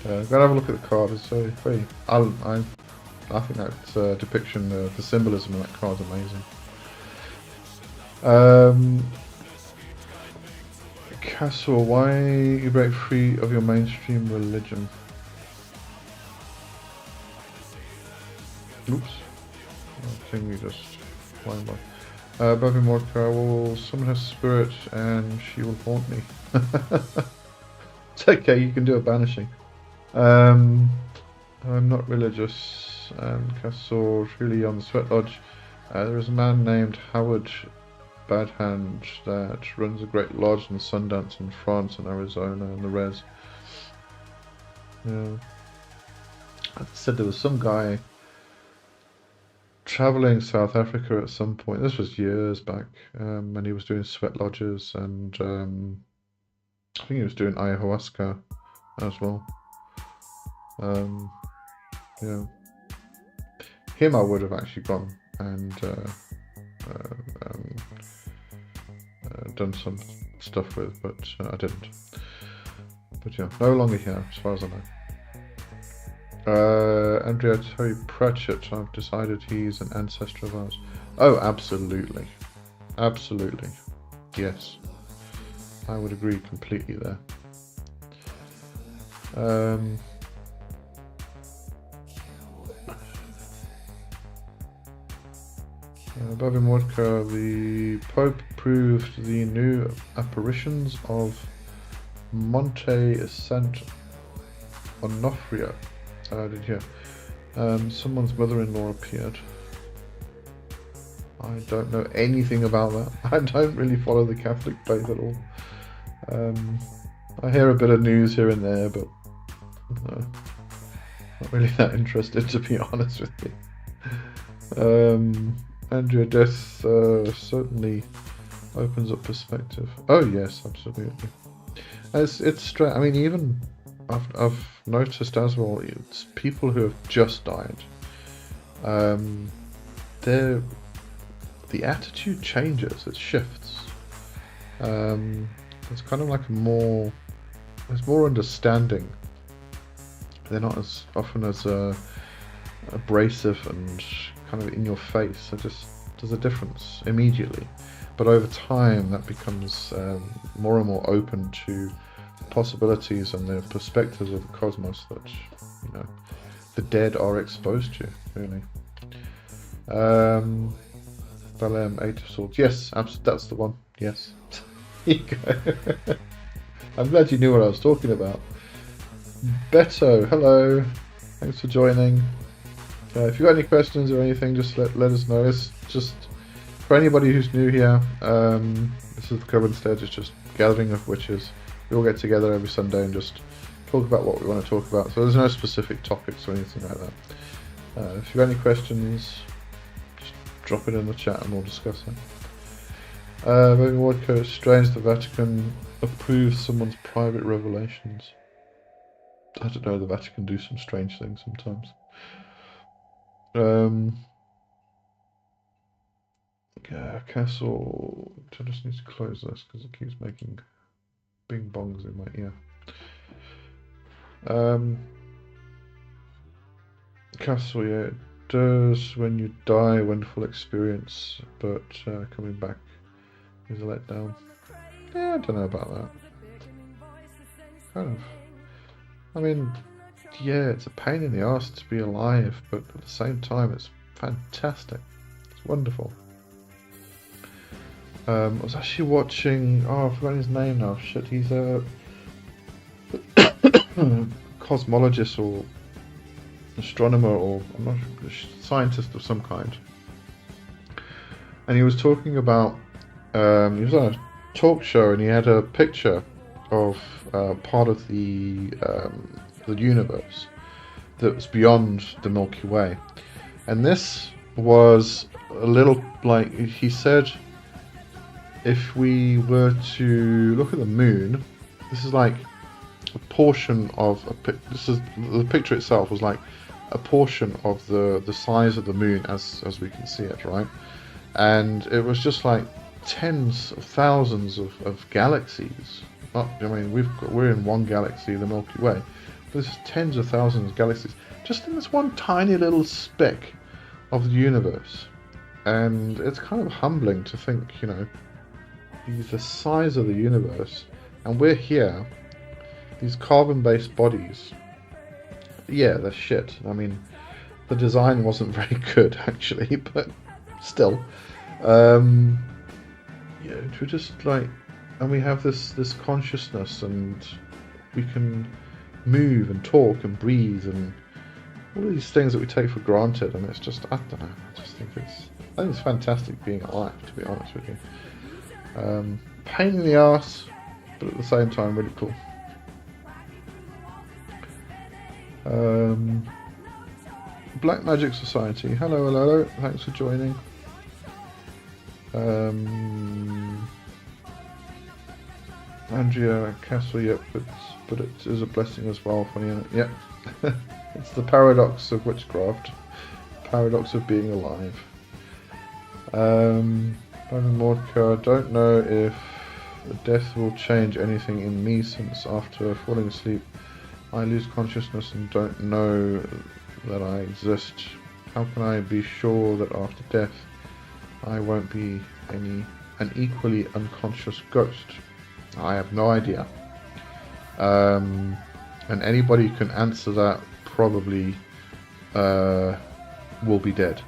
Go and have a look at the card. It's very. I I think that depiction, the symbolism in that card is amazing. Castle, why you break free of your mainstream religion? Oops. I think you just flying by. Bobby Mordecai, will summon her spirit and she will haunt me. It's okay, you can do a banishing. I'm not religious. And Castle, really on the Sweat Lodge. There is a man named Howard Badhand that runs a great lodge in Sundance in France and Arizona and the res. Yeah. I said there was some guy traveling South Africa at some point. This was years back, and he was doing sweat lodges, and I think he was doing ayahuasca as well. Yeah, him I would have actually gone and done some stuff with, but I didn't. But yeah, no longer here, as far as I know. Andrea Terry Pratchett, I've decided he's an ancestor of ours. Oh, absolutely. Absolutely. Yes. I would agree completely there. Bobby Mordecai, the Pope approved the new apparitions of Monte Sant Onofrio. Did you hear? Someone's mother-in-law appeared. I don't know anything about that. I don't really follow the Catholic faith at all. I hear a bit of news here and there, but no, not really that interested, to be honest with you. Andrea, death certainly opens up perspective. Oh yes, absolutely. It's strange. I mean, even I've noticed as well. It's people who have just died. The attitude changes. It shifts. It's kind of like there's more understanding. They're not as often as abrasive and kind of in your face. There's a difference immediately, but over time that becomes more and more open to the possibilities and the perspectives of the cosmos that the dead are exposed to. Really. Balaam, Eight of Swords. Yes, that's the one. Yes. Here you go. I'm glad you knew what I was talking about. Beto, hello. Thanks for joining. If you've got any questions or anything, just let us know. It's just for anybody who's new here. This is the Covenstead. It's just gathering of witches. We all get together every Sunday and just talk about what we want to talk about. So there's no specific topics or anything like that. If you've got any questions, just drop it in the chat and we'll discuss it. Moving Wardco, it's strange the Vatican approves someone's private revelations. I don't know, the Vatican do some strange things sometimes. Castle, I just need to close this because it keeps making bing bongs in my ear. Castle, yeah, it does when you die, wonderful experience, but coming back is a letdown. Yeah, I don't know about that. Kind of. I mean, yeah, it's a pain in the arse to be alive, but at the same time, it's fantastic. It's wonderful. I was actually watching. Oh, I've forgotten his name now. Shit, he's a cosmologist or astronomer, or I'm not sure, scientist of some kind. And he was talking about. He was on a talk show, and he had a picture of part of the universe that was beyond the Milky Way, and this was a little like he said. If we were to look at the moon, this is like a portion of the picture itself was like a portion of the size of the moon as we can see it, right? And it was just like tens of thousands of galaxies. I mean, we're in one galaxy, the Milky Way, There's tens of thousands of galaxies just in this one tiny little speck of the universe. And it's kind of humbling to think, you know, the size of the universe, and we're here, these carbon-based bodies. Yeah, they're shit. I mean, the design wasn't very good, actually, but still. Yeah, we're just like, and we have this consciousness, and we can move and talk and breathe and all these things that we take for granted, and it's just, I don't know, I think it's fantastic being alive, to be honest with you. Pain in the ass, but at the same time really cool. Black Magic Society, hello, thanks for joining. Andrea Castle, yep, but it is a blessing as well, funny, isn't it? Yep. It's the paradox of witchcraft, paradox of being alive. Mordecai, I don't know if death will change anything in me, since after falling asleep I lose consciousness and don't know that I exist. How can I be sure that after death I won't be an equally unconscious ghost? I have no idea. And anybody who can answer that probably will be dead.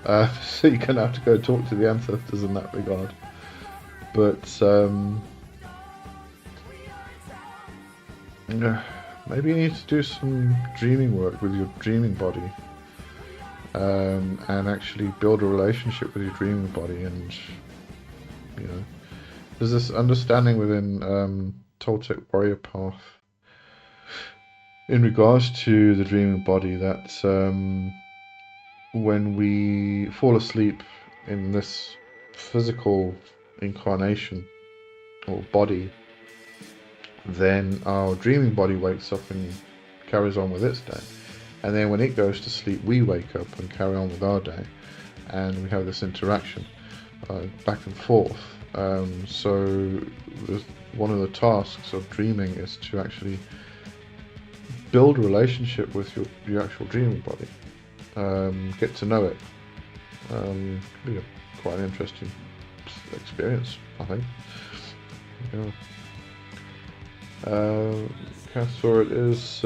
So you're going to have to go talk to the ancestors in that regard. But maybe you need to do some dreaming work with your dreaming body, and actually build a relationship with your dreaming body. And you know, there's this understanding within Toltec warrior path in regards to the dreaming body that when we fall asleep in this physical incarnation or body, then our dreaming body wakes up and carries on with its day, and then when it goes to sleep we wake up and carry on with our day, and we have this interaction back and forth. So one of the tasks of dreaming is to actually build a relationship with your actual dreaming body, get to know it. Be quite an interesting experience, I think. Yeah. Castor, it is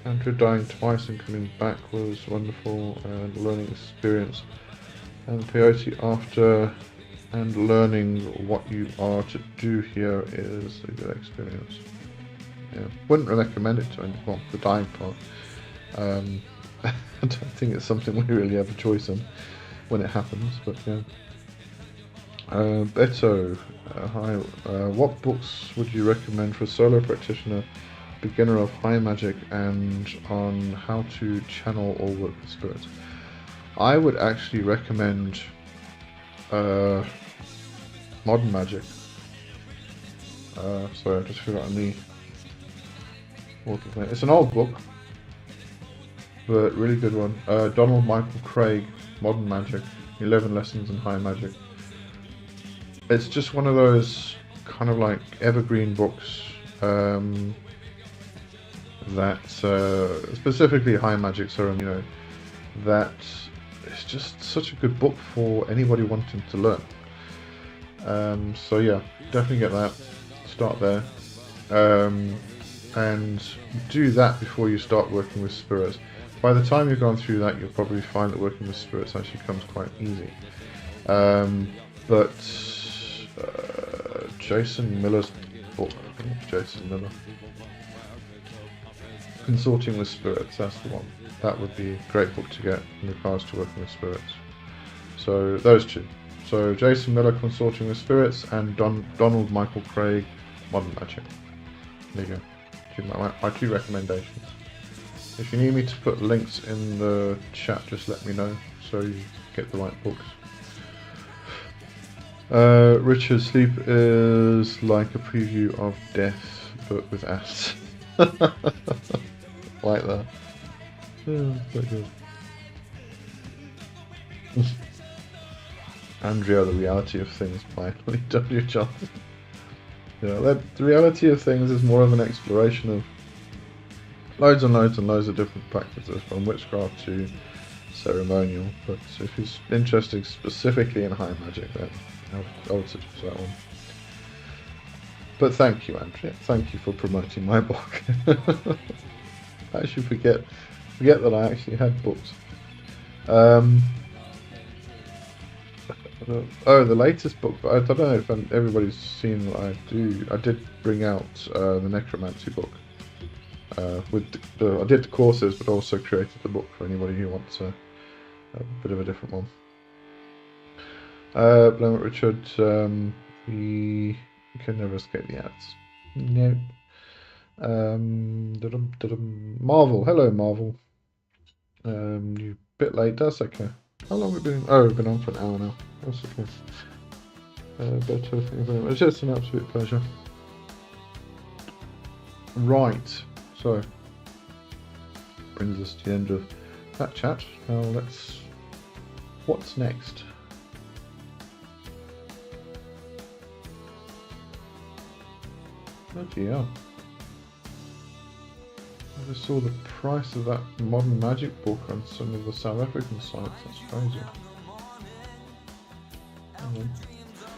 Andrew dying twice and coming back was wonderful, and learning experience, and peyote after and learning what you are to do here is a good experience. Yeah, wouldn't recommend it to anyone. Well, the dying part. I don't think it's something we really have a choice in when it happens, but yeah. Beto, hi. What books would you recommend for a solo practitioner, beginner of high magic, and on how to channel or work with spirits? I would actually recommend Modern Magic. Sorry, I just forgot the author. It's an old book, but really good one. Donald Michael Craig, Modern Magic, 11 Lessons in High Magic. It's just one of those kind of like evergreen books that specifically high magic serum, you know, that it's just such a good book for anybody wanting to learn. So yeah, definitely get that, start there, and do that before you start working with spirits. By the time you've gone through that, you'll probably find that working with spirits actually comes quite easy. But Jason Miller's book, Jason Miller, Consorting with Spirits, that's the one. That would be a great book to get in regards to working with spirits. So those two. So Jason Miller, Consorting with Spirits, and Donald Michael Craig, Modern Magic. There you go. My two recommendations. If you need me to put links in the chat, just let me know so you get the right books. Richard, sleep is like a preview of death, but with ass. Like that. Yeah, so good. Andrea, the reality of things, finally. W. Johnson. Yeah, the reality of things is more of an exploration of loads and loads and loads of different practices, from witchcraft to ceremonial. But if he's interested specifically in high magic, then I would suggest that one. But thank you, Andrea. Thank you for promoting my book. I actually forget that I actually had books. Oh, the latest book. I don't know if everybody's seen what I do. I did bring out the necromancy book. I did the courses, but also created the book for anybody who wants a bit of a different one. Blame it, Richard. We can never escape the ads. Nope. Marvel. Hello, Marvel. You're a bit late. That's okay. How long have we been? Oh, we've been on for an hour now. That's okay. Thank you very much. It's just an absolute pleasure. Right. So, brings us to the end of that chat. Now let's. What's next? Bloody hell. I just saw the price of that modern magic book on some of the South African sites. That's crazy.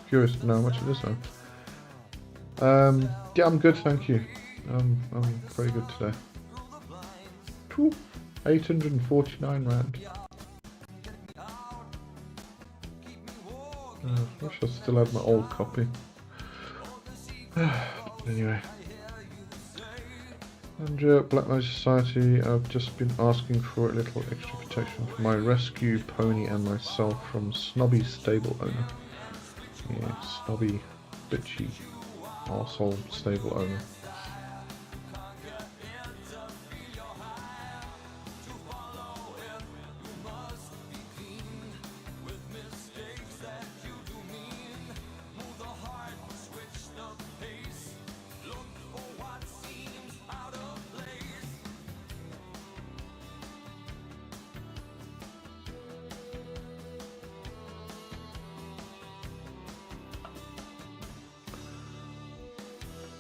Curious to know how much it is though. Yeah, I'm good, thank you. I'm very good today. 849 rand. I wish I still had my old copy. Anyway. Andrea, Black Magic Society, I've just been asking for a little extra protection for my rescue pony and myself from snobby stable owner. Yeah, snobby, bitchy, arsehole stable owner.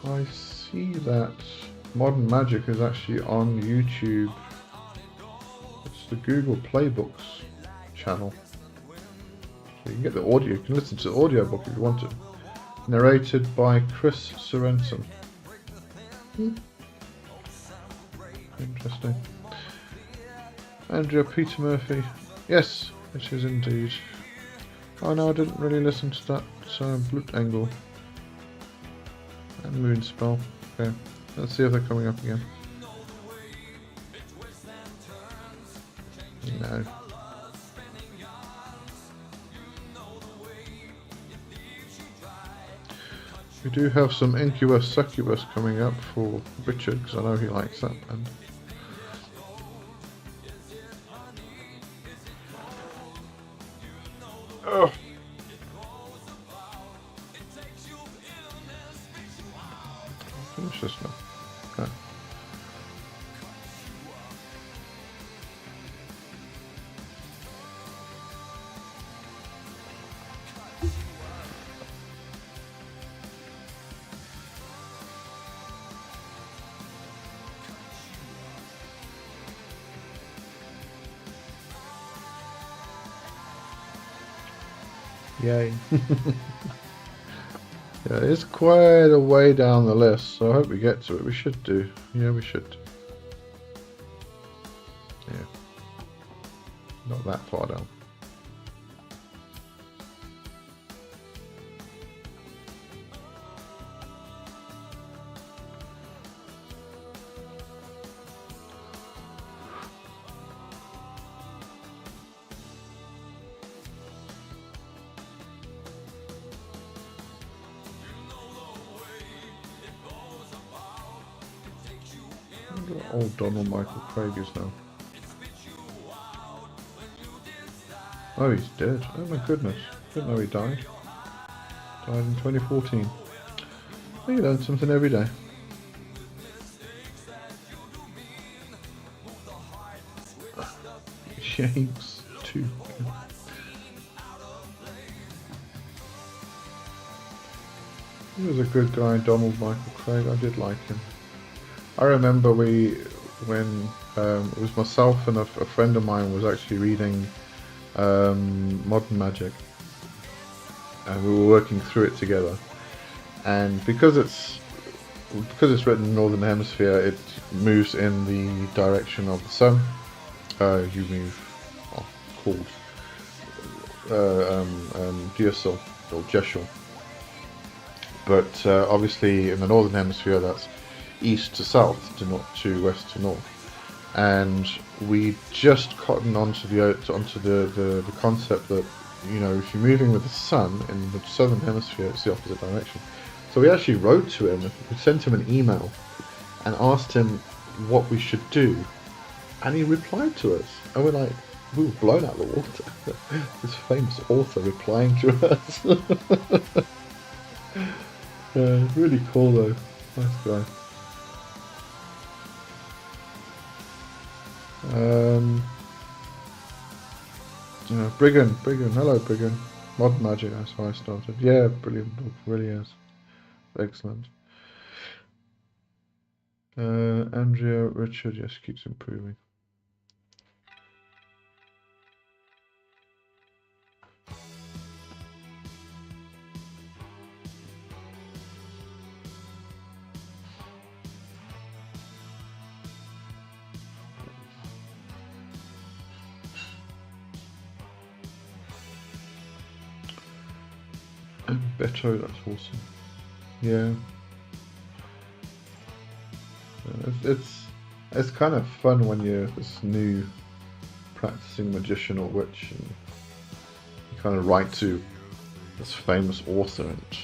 I see that Modern Magic is actually on YouTube. It's the Google Playbooks channel. So you can get the audio, you can listen to the audiobook if you want it. Narrated by Chris Sorensen. Interesting. Andrea Peter Murphy. Yes, it is indeed. Oh no, I didn't really listen to that Blut Angle. And Moonspell. Okay, let's see if they're coming up again. No. We do have some Incubus Succubus coming up for Richard, because I know he likes that band. Oh. Finish this now. Okay. Yay. Yeah, it's quite a way down the list, so I hope we get to it. We should do. Yeah, we should. Yeah. Not that far down. Old Donald Michael Craig is now. Oh, he's dead. Oh my goodness. Didn't know he died. Died in 2014. You learn something every day. James 2. He was a good guy, Donald Michael Craig. I did like him. I remember we when it was myself and a friend of mine was actually reading Modern Magic, and we were working through it together. And because it's written in the Northern Hemisphere, it moves in the direction of the sun. You move called Geosil or Jeshul. But obviously in the Northern Hemisphere that's east to south, to west to north. And we just cottoned onto the concept that, you know, if you're moving with the sun in the southern hemisphere, it's the opposite direction. So we actually wrote to him, we sent him an email and asked him what we should do, and he replied to us, and we're like, we were blown out of the water. This famous author replying to us. Really cool though, nice guy. Briggan, hello Briggan. Modern Magic, that's how I started. Yeah, brilliant book, really is. Excellent. Andrea Richard, yes, keeps improving. And Beto, that's awesome. Yeah. It's kind of fun when you're this new practicing magician or witch, and you kind of write to this famous author, and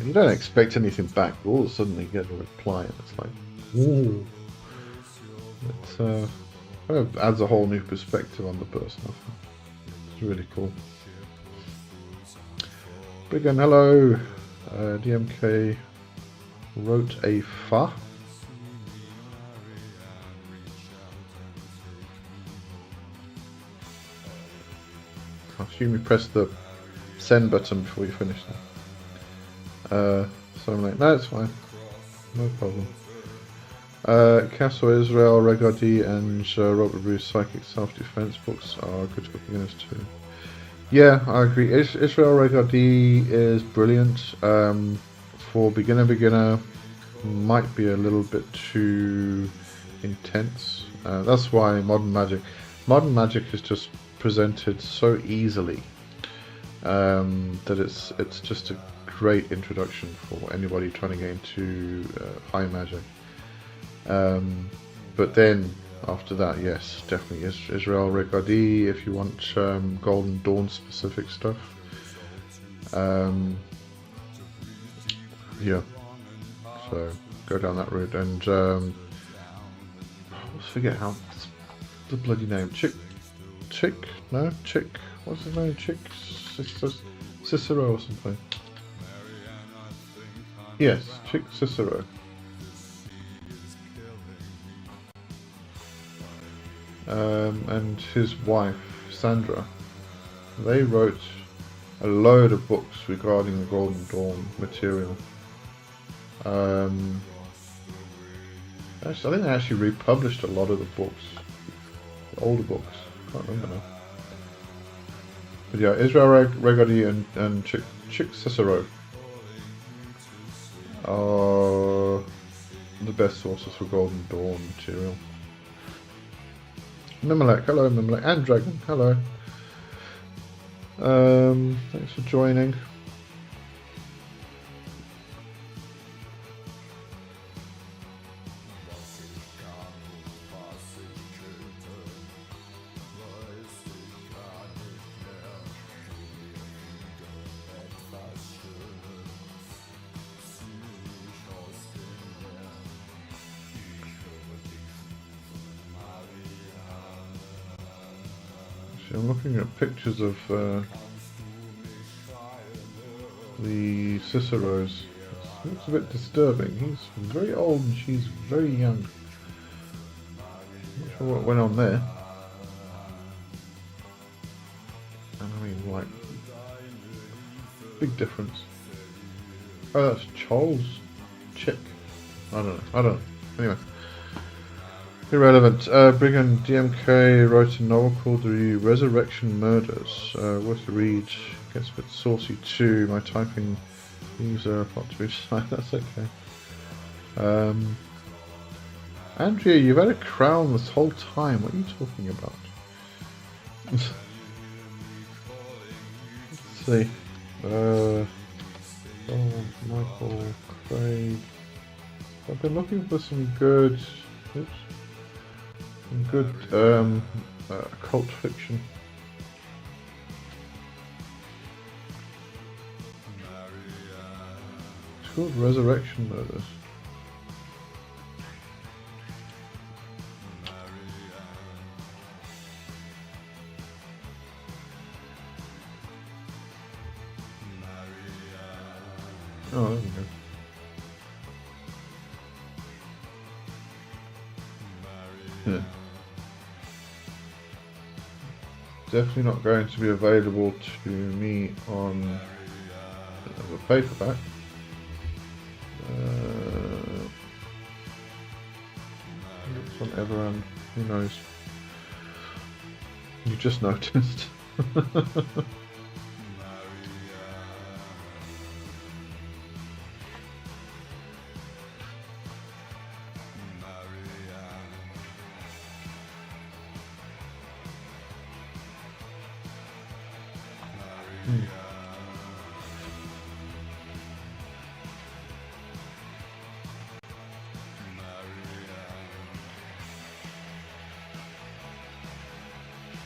you don't expect anything back, but all of a sudden you get a reply, and it's like, ooh. It kind of adds a whole new perspective on the person, I think. It's really cool. Briggan, hello. DMK wrote a fa. I assume you press the send button before you finish that. So I'm like, no, it's fine. No problem. Castle Israel, Regardie, and Robert Bruce Psychic Self-Defense books are good for beginners too. Yeah, I agree. Israel Regardie is brilliant. For beginner, might be a little bit too intense. That's why Modern Magic is just presented so easily that it's just a great introduction for anybody trying to get into high magic. But then after that, yes, definitely Israel Regardie if you want Golden Dawn specific stuff. Yeah, so go down that route, and I forget how the bloody name. Chick. What's his name? Cicero or something. Yes, Chick Cicero. And his wife Sandra, they wrote a load of books regarding the Golden Dawn material. Actually, I think they actually republished a lot of the books, the older books. Can't remember now. But yeah, Israel Regardie and Chick Cicero are the best sources for Golden Dawn material. Mimelek, hello Mimelek, and Dragon, hello. Thanks for joining. I'm looking at pictures of the Ciceros. It looks a bit disturbing. He's very old and she's very young. Not sure what went on there. And I mean, like, big difference. Oh, that's Charles Chick. I don't know. Anyway. Irrelevant. Brigand DMK wrote a novel called The Resurrection Murders. Worth a read. Gets a bit saucy too. My typing user not to be signed. That's okay. Andrea, you've had a crown this whole time. What are you talking about? Let's see. Michael Craig. I've been looking for some good, occult fiction. It's called Resurrection Murders. Oh, there we go. Yeah. Definitely not going to be available to me on as a paperback. It's on Everand. Who knows? You just noticed.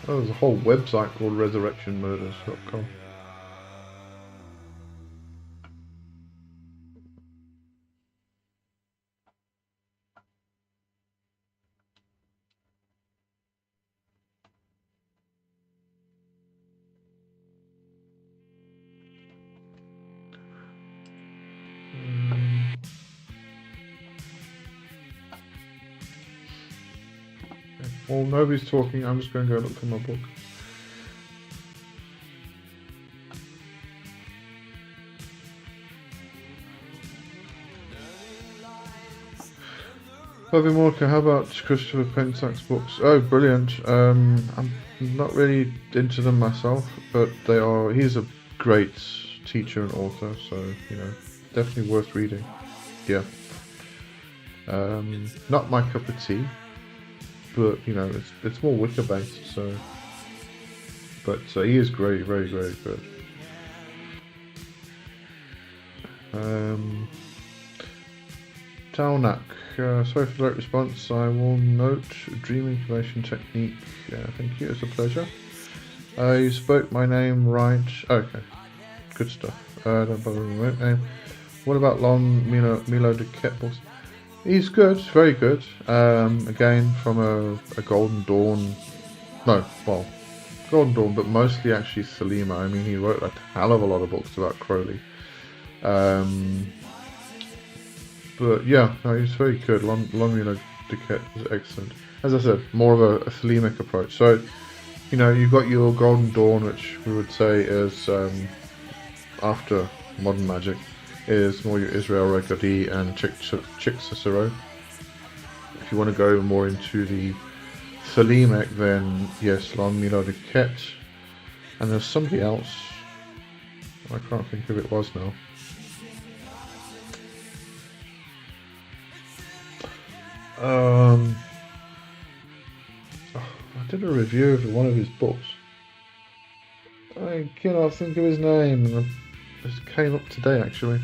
Oh, there's a whole website called resurrectionmurders.com. Well, nobody's talking. I'm just going to go look for my book. Bobby Walker, how about Christopher Pensack's books? Oh, brilliant. I'm not really into them myself, but they are. He's a great teacher and author, so you know, definitely worth reading. Yeah. Not my cup of tea, but you know, it's more Wicca based, so. But he is great, very, very good. Talnak, sorry for the late response. I will note dream incubation technique. Thank you, it's a pleasure. You spoke my name right. Okay, good stuff. Don't bother with my name. What about Lon Milo de Ketbos? He's good, very good. Again, from a Golden Dawn. No, well, Golden Dawn, but mostly actually Selima. I mean, he wrote a hell of a lot of books about Crowley. But yeah, no, he's very good. Lon Duquette is excellent. As I said, more of a Thelemic approach. So, you know, you've got your Golden Dawn, which we would say is after modern magic, is more your Israel Regardie and Chick Cicero. If you want to go more into the Thelemic, then yes, Lon Duquette. And there's somebody else. I can't think who it was now. I did a review of one of his books. I cannot think of his name, and it came up today actually.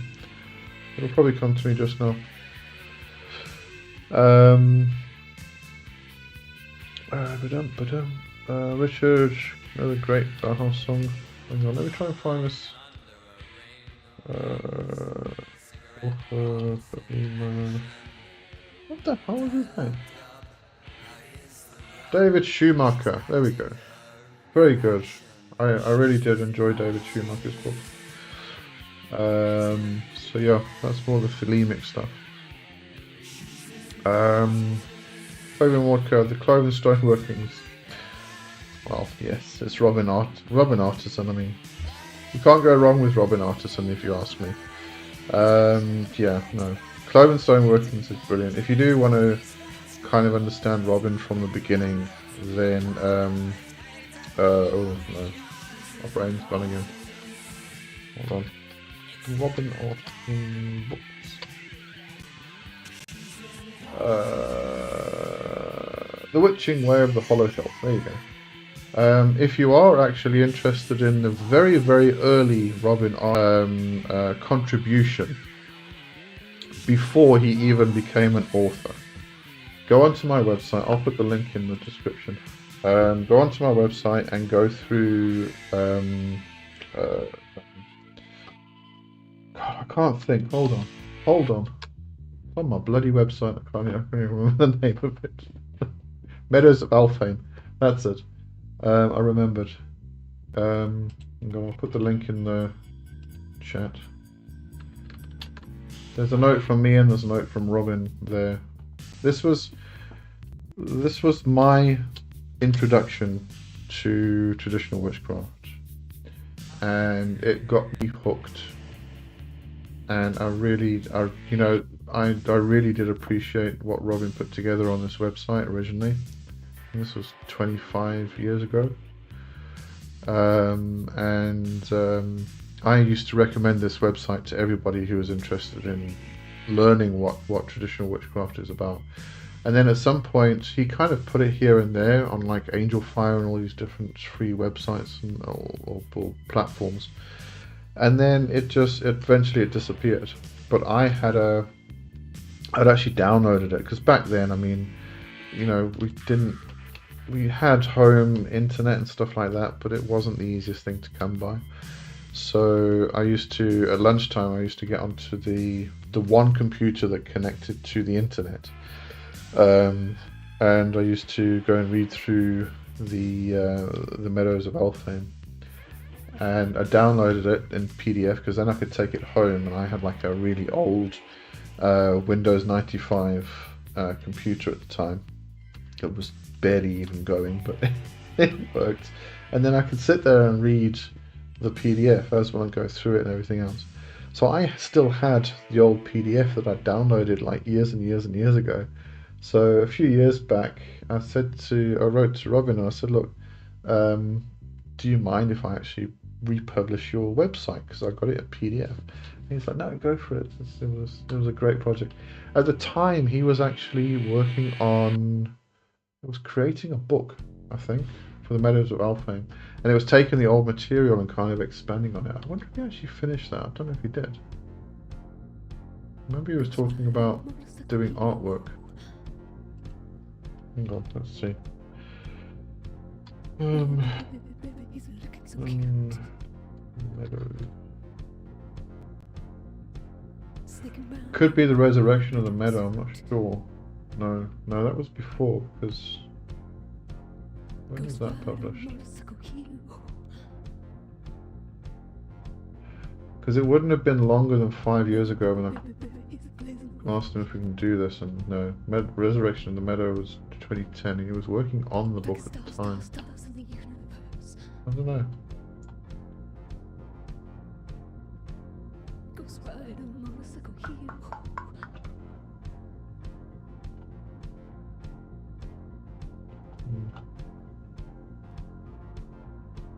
It'll probably come to me just now. Richard, another great Bauhaus song. Hang on, let me try and find this. What the hell is his name? David Schumacher. There we go. Very good. I really did enjoy David Schumacher's book. So yeah, that's more the Thelemic stuff. Fabian Wadker, the Covenstead workings. Well, yes, it's Robin Artisan. I mean, you can't go wrong with Robin Artisan if you ask me. Yeah, no. Clovenstone workings is brilliant. If you do want to kind of understand Robin from the beginning, then oh no, my brain's gone again. Hold on. Robin Autumn books. The Witching Way of the Hollow Shelf. There you go. If you are actually interested in the very, very early Robin contribution, before he even became an author, go onto my website. I'll put the link in the description. Go onto my website and go through. God, I can't think. Hold on. It's on my bloody website. I can't even remember the name of it. Meadows of Alfheim. That's it. I remembered. I'm gonna put the link in the chat. There's a note from me and there's a note from Robin there. This was my introduction to traditional witchcraft, and it got me hooked. And I really did appreciate what Robin put together on this website originally. And this was 25 years ago. I used to recommend this website to everybody who was interested in learning what traditional witchcraft is about. And then at some point, he kind of put it here and there on like Angel Fire and all these different free websites and or platforms. And then eventually it disappeared. But I'd actually downloaded it, because back then, I mean, you know, we had home internet and stuff like that, but it wasn't the easiest thing to come by. So I used to, at lunchtime, I used to get onto the one computer that connected to the internet, and I used to go and read through the Meadows of Alfheim, and I downloaded it in PDF, because then I could take it home, and I had like a really old Windows 95 computer at the time. It was barely even going, but it worked. And then I could sit there and read the PDF as well and go through it and everything else. So I still had the old PDF that I downloaded like years and years and years ago. So a few years back, I wrote to Robin and I said, look, do you mind if I actually republish your website, because I got it a PDF? And he's like, no, go for it. It was a great project. At the time, he was actually working on, it was creating a book, I think, for the Meadows of Alfheim, and it was taking the old material and kind of expanding on it. I wonder if he actually finished that. I don't know if he did. Maybe he was talking about doing artwork. Hang on, let's see. Meadows. Could be the Resurrection of the Meadow, I'm not sure. No, that was before, because when was that published? Because it wouldn't have been longer than 5 years ago when I asked him if we can do this, and no. Resurrection of the Meadow was 2010, and he was working on the book at the time. I don't know.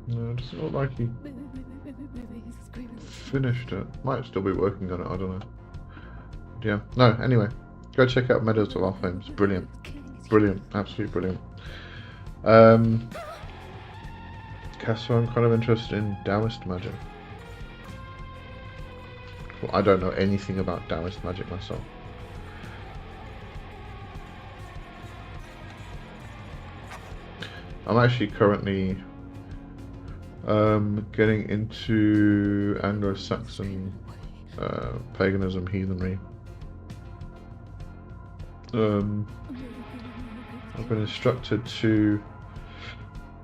No, it doesn't look like he finished it. Might still be working on it, I don't know. Yeah, no, anyway. Go check out Meadows of Alfheim. It's brilliant. Brilliant, absolutely brilliant. So I'm kind of interested in Taoist magic. Well, I don't know anything about Taoist magic myself. I'm actually currently getting into Anglo-Saxon paganism, heathenry. I've been instructed to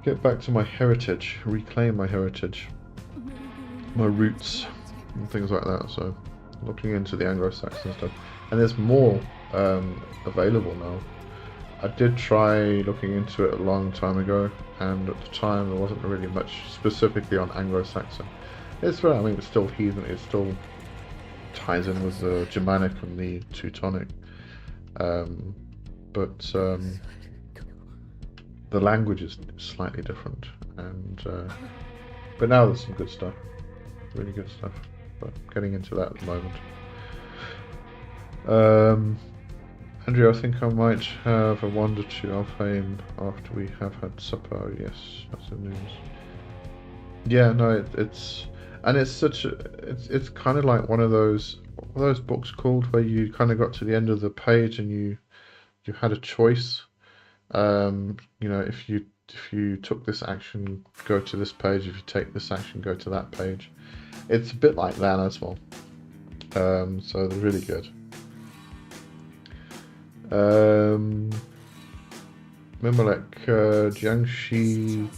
get back to my heritage, reclaim my heritage, my roots, and things like that. So, looking into the Anglo-Saxon stuff, and there's more available now. I did try looking into it a long time ago, and at the time there wasn't really much specifically on Anglo-Saxon. It's I mean, it's still heathen. It still ties in with the Germanic and the Teutonic. but the language is slightly different. And but now there's some good stuff, really good stuff. But getting into that at the moment. Andrew, I think I might have a wander to Alfheim after we have had supper. Yes, that's the news. Yeah, no, it's such a, it's kind of like one of those books called where you kind of got to the end of the page and you had a choice. If you took this action, go to this page. If you take this action, go to that page. It's a bit like that as well. So they're really good. Mimolek, Jiangxi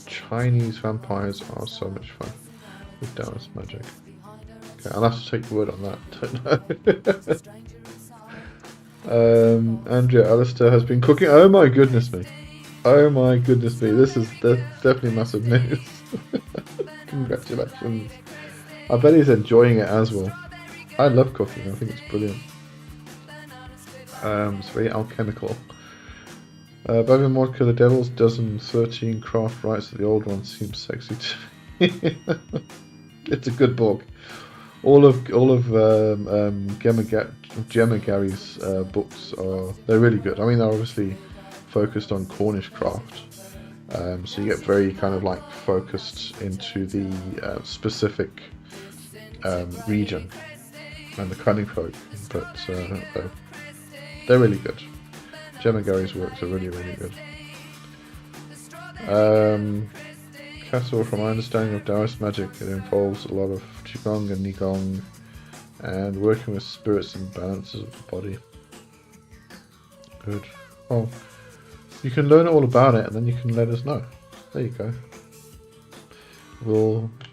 Chinese vampires are so much fun with Taoist magic. Okay, I'll have to take your word on that. Andrea Alistair has been cooking. Oh my goodness me. This is definitely massive news. Congratulations. I bet he's enjoying it as well. I love cooking. I think it's brilliant. It's very alchemical. Bavin Modka, The Devil's Dozen 13 craft writes that the old one seems sexy to me. It's a good book. All of Gemma Gary's books they're really good. I mean, they're obviously focused on Cornish craft, so you get very kind of like focused into the specific region and the cunning folk, but they're really good. Gemma Gary's works are really, really good. Castle, from my understanding of Taoist magic, it involves a lot of Qigong and Nigong and working with spirits and balances of the body. Good. Well, you can learn all about it and then you can let us know. There you go.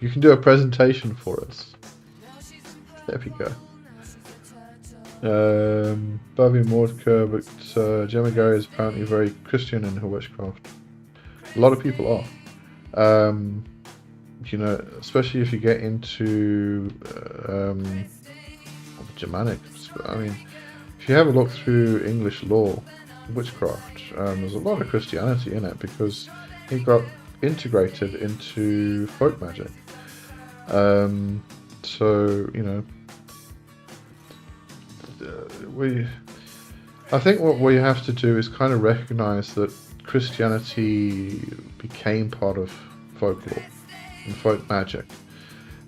You can do a presentation for us. There we go. Bobby Mordka, but Gemma Gary is apparently very Christian in her witchcraft. A lot of people are. Especially if you get into Germanic. I mean, if you have a look through English law, witchcraft, there's a lot of Christianity in it because it got integrated into folk magic. I think what we have to do is kind of recognize that Christianity became part of folklore and folk magic.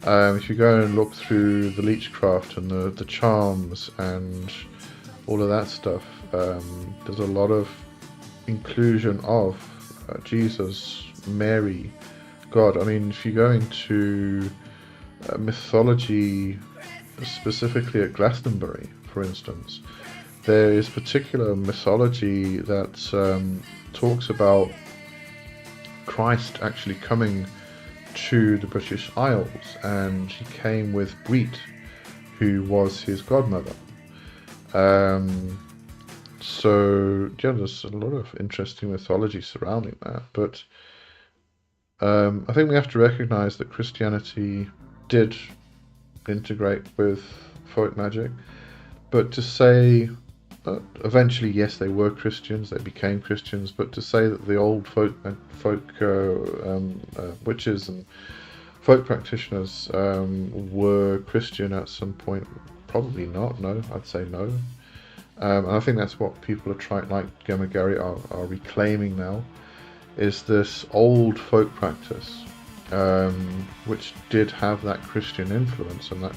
If you go and look through the leechcraft and the charms and all of that stuff, there's a lot of inclusion of Jesus, Mary, God. I mean, if you go into mythology, specifically at Glastonbury, for instance, there is particular mythology that talks about Christ actually coming to the British Isles, and he came with Breit, who was his godmother. There's a lot of interesting mythology surrounding that, but I think we have to recognize that Christianity did integrate with folk magic, but to say eventually, yes, they were Christians, they became Christians, but to say that the old folk witches and folk practitioners were Christian at some point, probably not. No, I'd say no. And I think that's what people are trying, like Gemma Gary, are reclaiming now, is this old folk practice, which did have that Christian influence, and that,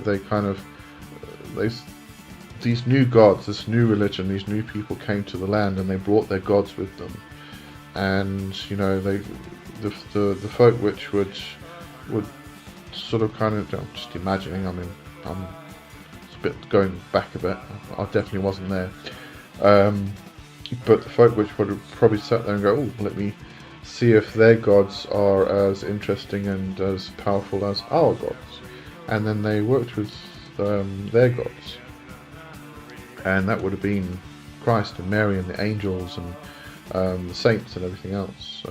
they kind of, these new gods, this new religion, these new people came to the land and they brought their gods with them, and the folk which would sort of kind of, I'm just imagining, I mean, it's a bit going back a bit, I definitely wasn't there, but the folk which would have probably sat there and go, oh, let me see if their gods are as interesting and as powerful as our gods, and then they worked with their gods, and that would have been Christ and Mary and the angels and the saints and everything else.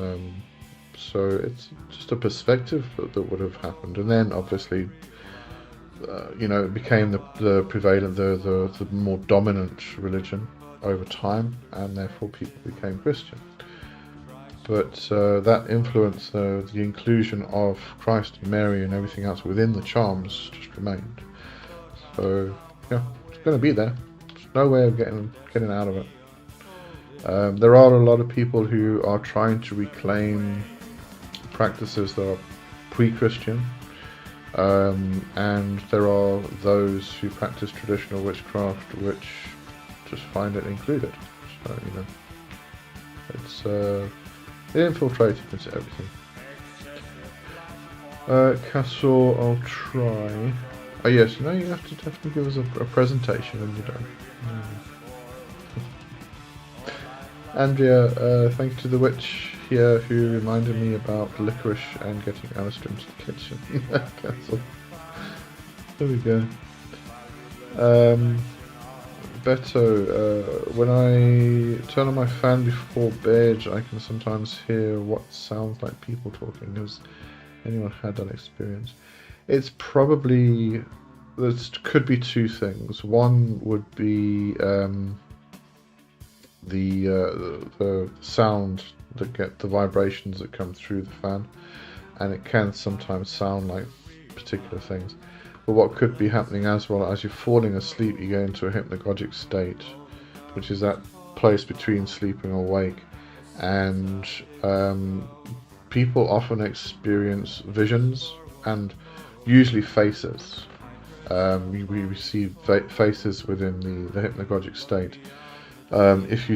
So it's just a perspective that would have happened, and then obviously, it became the prevalent, the more dominant religion, over time, and therefore people became Christian. But that influence, the inclusion of Christ and Mary and everything else within the charms just remained. So yeah, it's going to be there. There's no way of getting out of it. There are a lot of people who are trying to reclaim practices that are pre-Christian, and there are those who practice traditional witchcraft which just find it included. So, you know, it's infiltrated into everything. Castle, I'll try. Oh yes, no, you have to definitely give us a presentation, and you don't. Andrea, thank you to the witch here who reminded me about licorice and getting Alistair into the kitchen. Castle. There we go. Beto, when I turn on my fan before bed, I can sometimes hear what sounds like people talking. Has anyone had that experience? It's probably, there could be two things. One would be the sound that get the vibrations that come through the fan, and it can sometimes sound like particular things. But what could be happening as well, as you're falling asleep, you go into a hypnagogic state, which is that place between sleeping and awake, and people often experience visions and usually faces. We receive faces within the hypnagogic state. If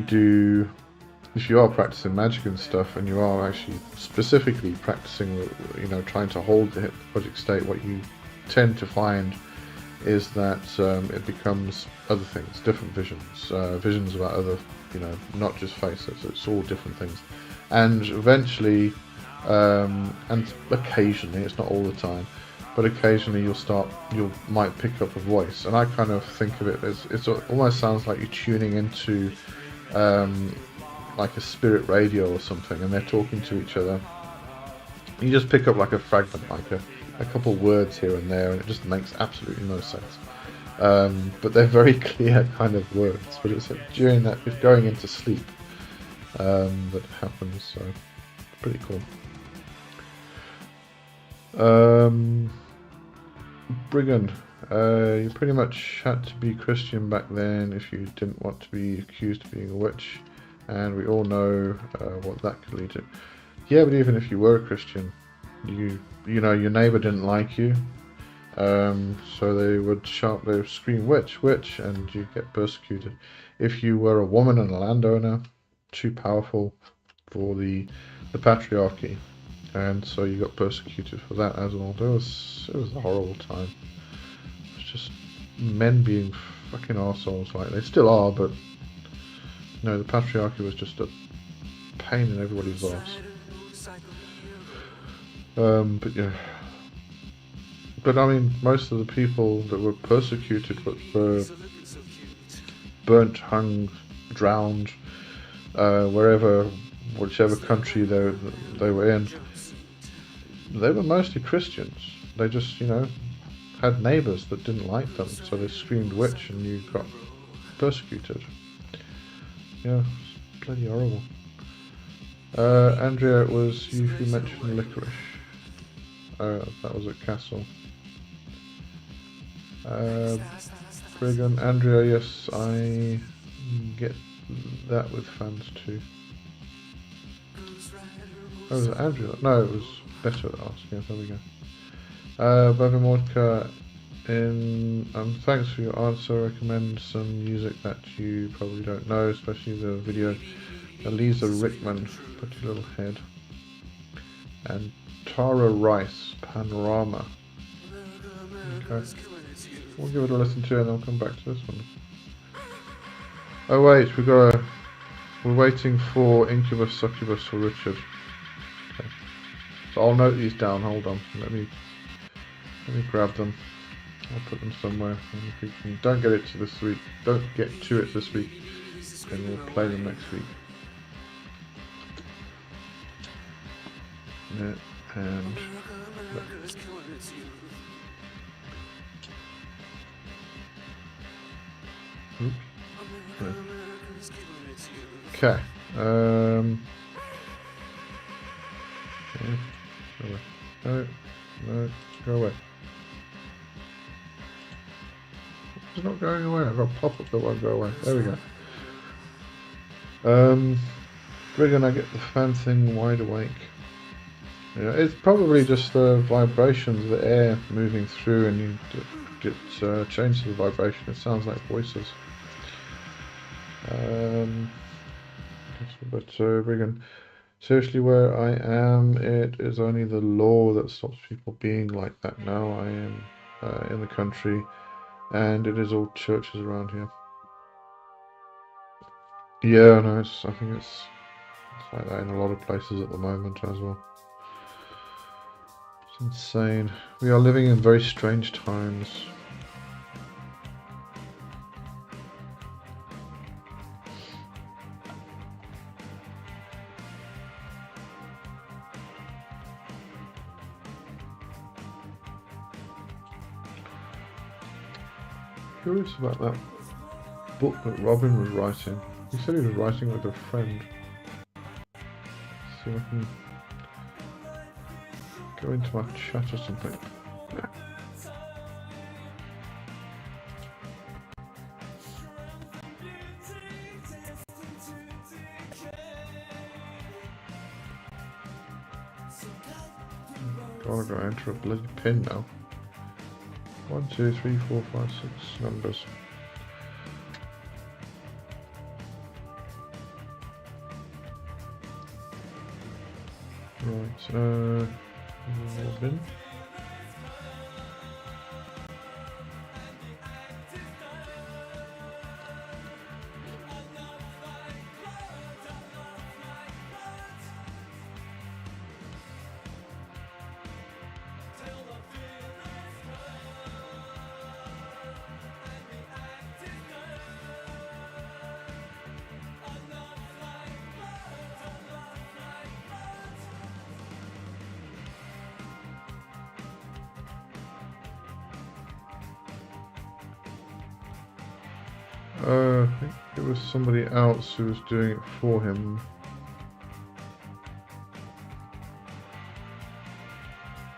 you are practicing magic and stuff, and you are actually specifically practicing, you know, trying to hold the hypnagogic state, what you tend to find is that it becomes other things, different visions, visions about other, you know, not just faces. It's all different things, and eventually, and occasionally, it's not all the time, but occasionally you might pick up a voice, and I kind of think of it as it almost sounds like you're tuning into like a spirit radio or something, and they're talking to each other. You just pick up like a fragment, like a couple words here and there, and it just makes absolutely no sense. But they're very clear kind of words. But it's during that, it's going into sleep that happens. So pretty cool. Brigand, you pretty much had to be Christian back then if you didn't want to be accused of being a witch, and we all know what that could lead to. Yeah, but even if you were a Christian, you know, your neighbour didn't like you, so they would scream witch, witch, and you get persecuted. If you were a woman and a landowner, too powerful for the patriarchy, and so you got persecuted for that as well. It was a horrible time. It was just men being fucking arseholes, like they still are, but no, the patriarchy was just a pain in everybody's arse. But yeah. But I mean, most of the people that were persecuted were burnt, hung, drowned, whichever country they were in. They were mostly Christians. They just, you know, had neighbours that didn't like them, so they screamed witch and you got persecuted. Yeah, it's bloody horrible. Andrea, it was you who mentioned licorice. That was at Castle. Brigand, Andrea, yes, I get that with fans too. Oh, was it Andrea? No, it was Better at asking. Yes, there we go. Bavimorka, thanks for your answer. Recommend some music that you probably don't know, especially the video. Eliza Rickman, Pretty Little Head. And Tara Rice, Panorama. Okay. We'll give it a listen to and then we'll come back to this one. Oh wait, we're waiting for Incubus, Succubus for Richard. Okay. So I'll note these down, hold on. Let me grab them. I'll put them somewhere. And if we don't get it to this week, don't get to it this week, then we'll play them next week. Yeah, and oops. Yeah. Okay. Yeah. Go away. No, no, go away. It's not going away. I've got a pop-up that won't go away. There we go. We're gonna get the fan thing wide awake. Yeah, it's probably just the vibrations of the air moving through, and you change the vibration. It sounds like voices. But Regan, seriously, where I am, it is only the law that stops people being like that now. I am in the country, and it is all churches around here. Yeah, no, I think it's like that in a lot of places at the moment as well. It's insane. We are living in very strange times. Curious about that book that Robin was writing. He said he was writing with a friend. See if I can go into my chat or something. Gotta go enter a bloody pin now. 1, 2, 3, 4, 5, 6 numbers. Right, Robin. I think it was somebody else who was doing it for him.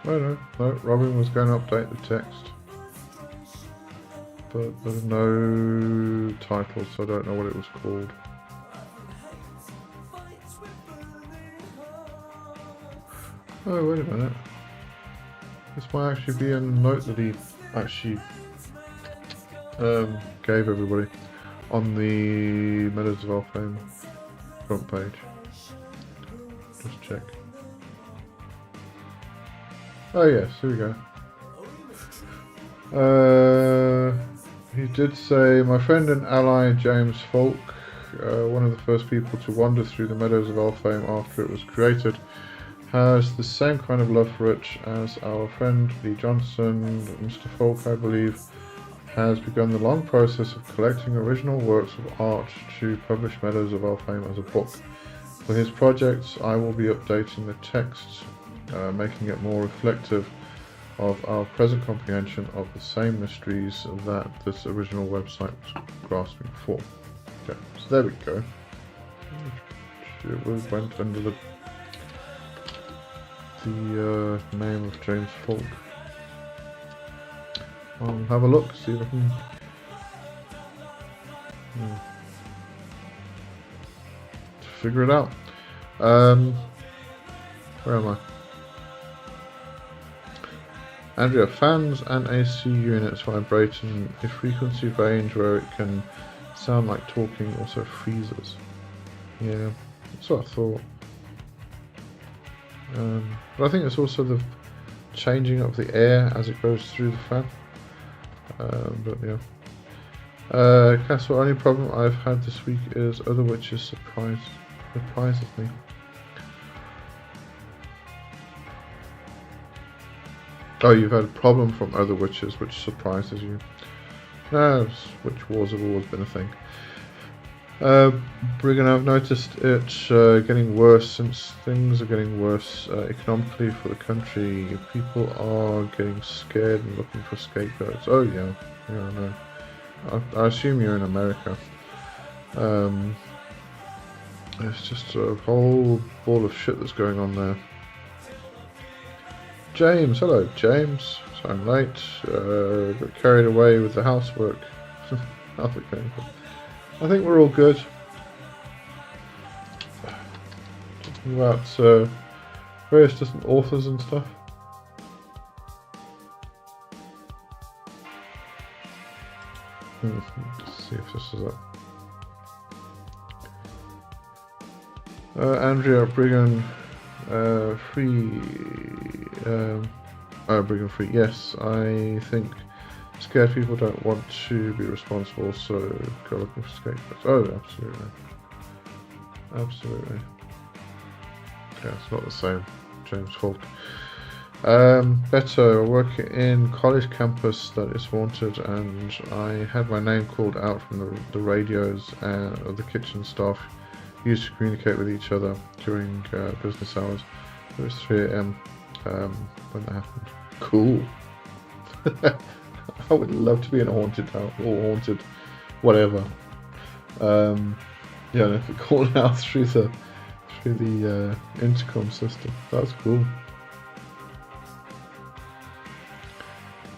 No, Robin was going to update the text. But there's no title, so I don't know what it was called. Oh, wait a minute. This might actually be a note that he actually gave everybody on the Meadows of Elfame front page. Just check. Oh yes, here we go. He did say, my friend and ally James Falk, one of the first people to wander through the Meadows of Elfame after it was created, has the same kind of love for it as our friend Lee Johnson. Mr. Falk, I believe, has begun the long process of collecting original works of art to publish Meadows of Elfame as a book. For his projects, I will be updating the text, making it more reflective of our present comprehension of the same mysteries that this original website was grasping for. Okay, so there we go. It went under the name of James Falk. I'll have a look, see if I can figure it out. Where am I? Andrea, fans and AC units vibrate in a frequency range where it can sound like talking, also freezes. Yeah, that's what I thought. But I think it's also the changing of the air as it goes through the fan. But yeah. Castle, only problem I've had this week is other witches surprises me. Oh, you've had a problem from other witches which surprises you. No, witch wars have always been a thing. Brigham, I've noticed it getting worse since things are getting worse economically for the country. People are getting scared and looking for scapegoats. Oh yeah, I know. I assume you're in America. It's just a whole ball of shit that's going on there. James, hello James. So I'm late. Got carried away with the housework. How's it going? I think we're all good. Talking about various different authors and stuff. Let's see if this is up. Andrea Brigham Free. Brigham Free. Yes, I think scared people don't want to be responsible, so go looking for scapegoats. Oh, absolutely. Absolutely. Yeah, it's not the same. James Falk. Beto, I work in college campus that is haunted, and I had my name called out from the radios of the kitchen staff used to communicate with each other during business hours. It was 3 AM when that happened. Cool. I would love to be in a haunted house or haunted whatever. Yeah, and if it called out through the intercom system, that's cool.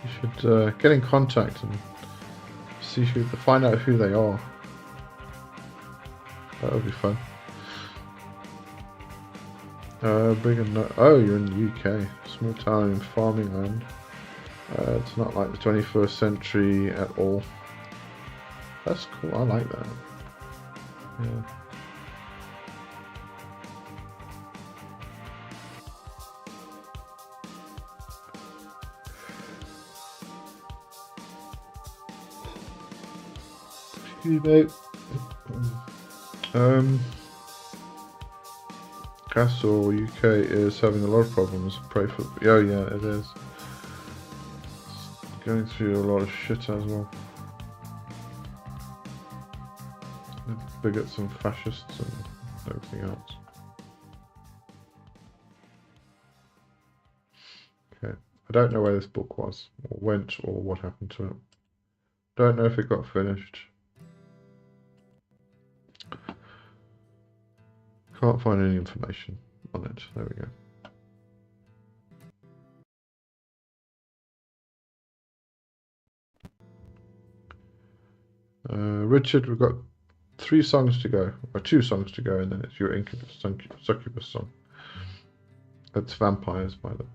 You should get in contact and find out who they are. That would be fun. Oh, you're in the UK. Small town in farming land. It's not like the 21st century at all. That's cool. I like that. Yeah. Excuse me, mate. Castle UK is having a lot of problems. Pray for. Oh yeah, it is. It's going through a lot of shit as well. Bigots and fascists and everything else. Okay, I don't know where this book was, or went, or what happened to it. Don't know if it got finished. Can't find any information on it. There we go. Richard, we've got 3 songs to go, or 2 songs to go, and then it's your Incubus, Succubus song. It's vampires, by the way.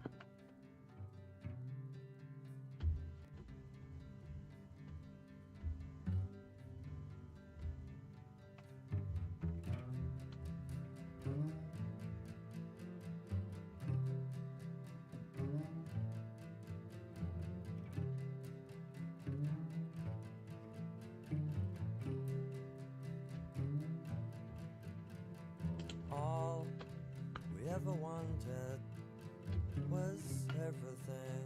Ever wanted was everything.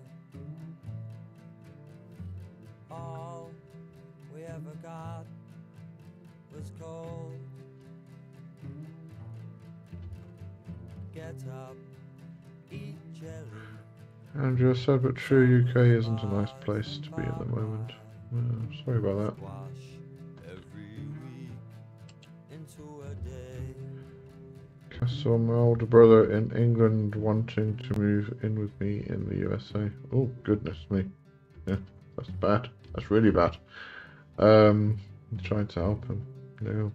All we ever got was cold. Get up, eat jelly. Andrew, sad but true, UK isn't a nice place to be at the moment. Sorry about that. I saw my older brother in England wanting to move in with me in the USA. Oh, goodness me. Yeah, that's bad. That's really bad. I'm trying to help him. No.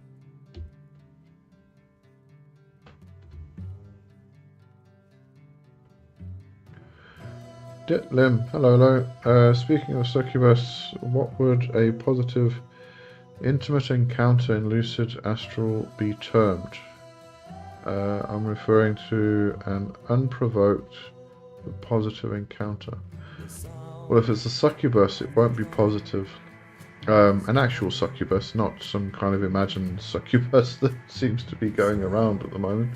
Lim, hello. Speaking of succubus, what would a positive intimate encounter in lucid astral be termed? I'm referring to an unprovoked but positive encounter. Well, if it's a succubus, it won't be positive. An actual succubus, not some kind of imagined succubus that seems to be going around at the moment.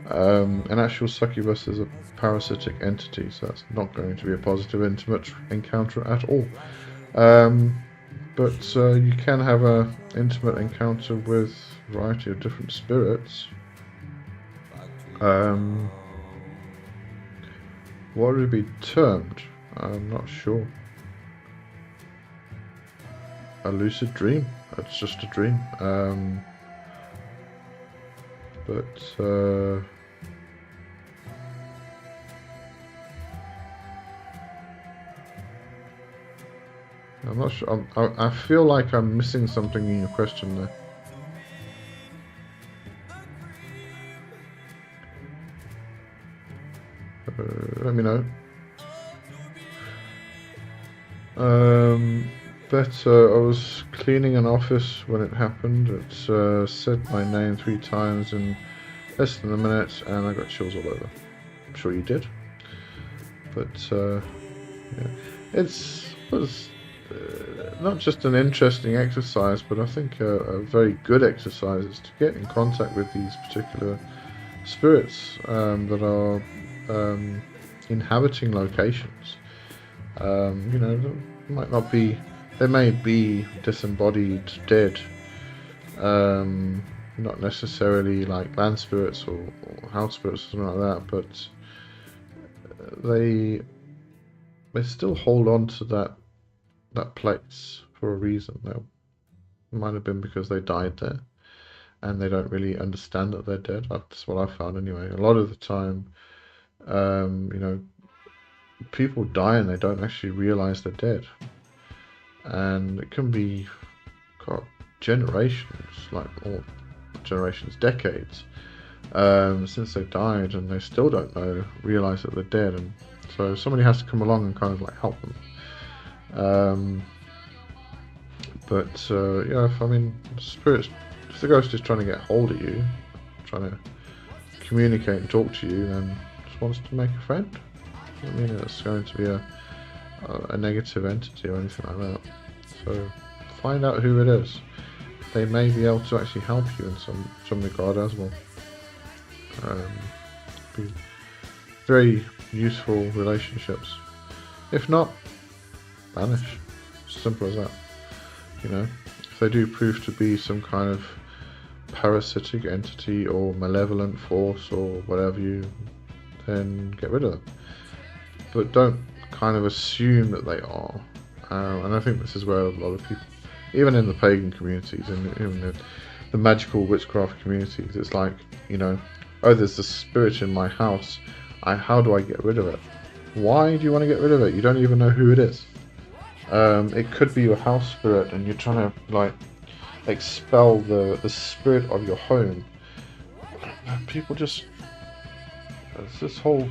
An actual succubus is a parasitic entity, so that's not going to be a positive intimate encounter at all. But you can have an intimate encounter with a variety of different spirits. What would it be termed? I'm not sure. A lucid dream. It's just a dream. But I'm not sure. I feel like I'm missing something in your question there. Let me know. But I was cleaning an office when it happened. It said my name 3 times in less than a minute, and I got chills all over. I'm sure you did. But yeah, was not just an interesting exercise, but I think a very good exercise is to get in contact with these particular spirits that are inhabiting locations. You know, they may be disembodied dead, not necessarily like land spirits or house spirits or something like that, but they still hold on to that place for a reason. It might have been because they died there and they don't really understand that they're dead. That's what I found anyway. A lot of the time, you know, people die and they don't actually realize they're dead. And it can be, God, generations, decades, since they died, and they still don't realize that they're dead. And so somebody has to come along and kind of like help them. But yeah, if the ghost is trying to get hold of you, trying to communicate and talk to you, then just wants to make a friend. Doesn't mean it's going to be a negative entity or anything like that. So find out who it is. They may be able to actually help you in some regard as well. Be very useful relationships. If not, vanish. Simple as that. You know, if they do prove to be some kind of parasitic entity or malevolent force or whatever then get rid of them. But don't kind of assume that they are. And I think this is where a lot of people, even in the pagan communities and in the magical witchcraft communities, it's like, you know, oh, there's this spirit in my house. How do I get rid of it? Why do you want to get rid of it? You don't even know who it is. It could be your house spirit, and you're trying to like expel the spirit of your home. People just, it's this whole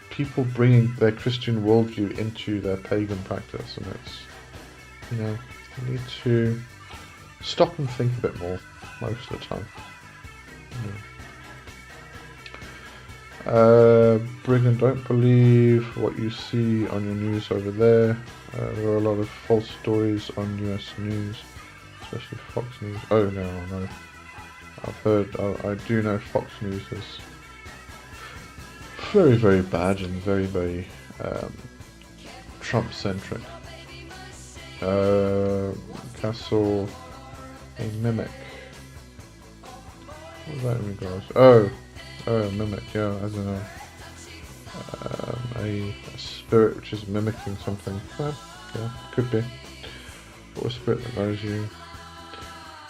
people bringing their Christian worldview into their pagan practice, and it's, you know, you need to stop and think a bit more most of the time. Brigand, don't believe what you see on your news over there. There are a lot of false stories on US news, especially Fox News. Oh no, I've heard, I do know Fox News is very, very bad and very, very Trump-centric. Castle, a mimic. What was that in regards? Oh, mimic, yeah, as in a spirit which is mimicking something. Yeah, could be. Or a spirit that knows you.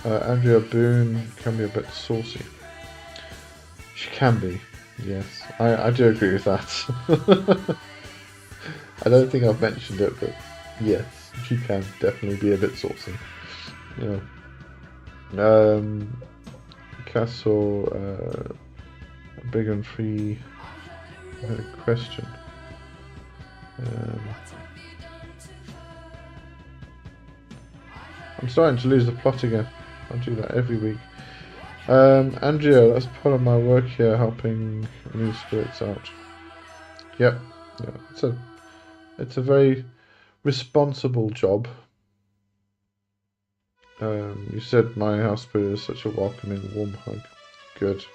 Andrea Boone can be a bit saucy. She can be, yes. I do agree with that. I don't think I've mentioned it, but yes, she can definitely be a bit saucy. Yeah. Castle, big and free. I had a question. I'm starting to lose the plot again. I do that every week. Andrea, that's part of my work here, helping new spirits out. Yep, yeah, it's a very responsible job. You said my house spirit is such a welcoming, warm hug. Good.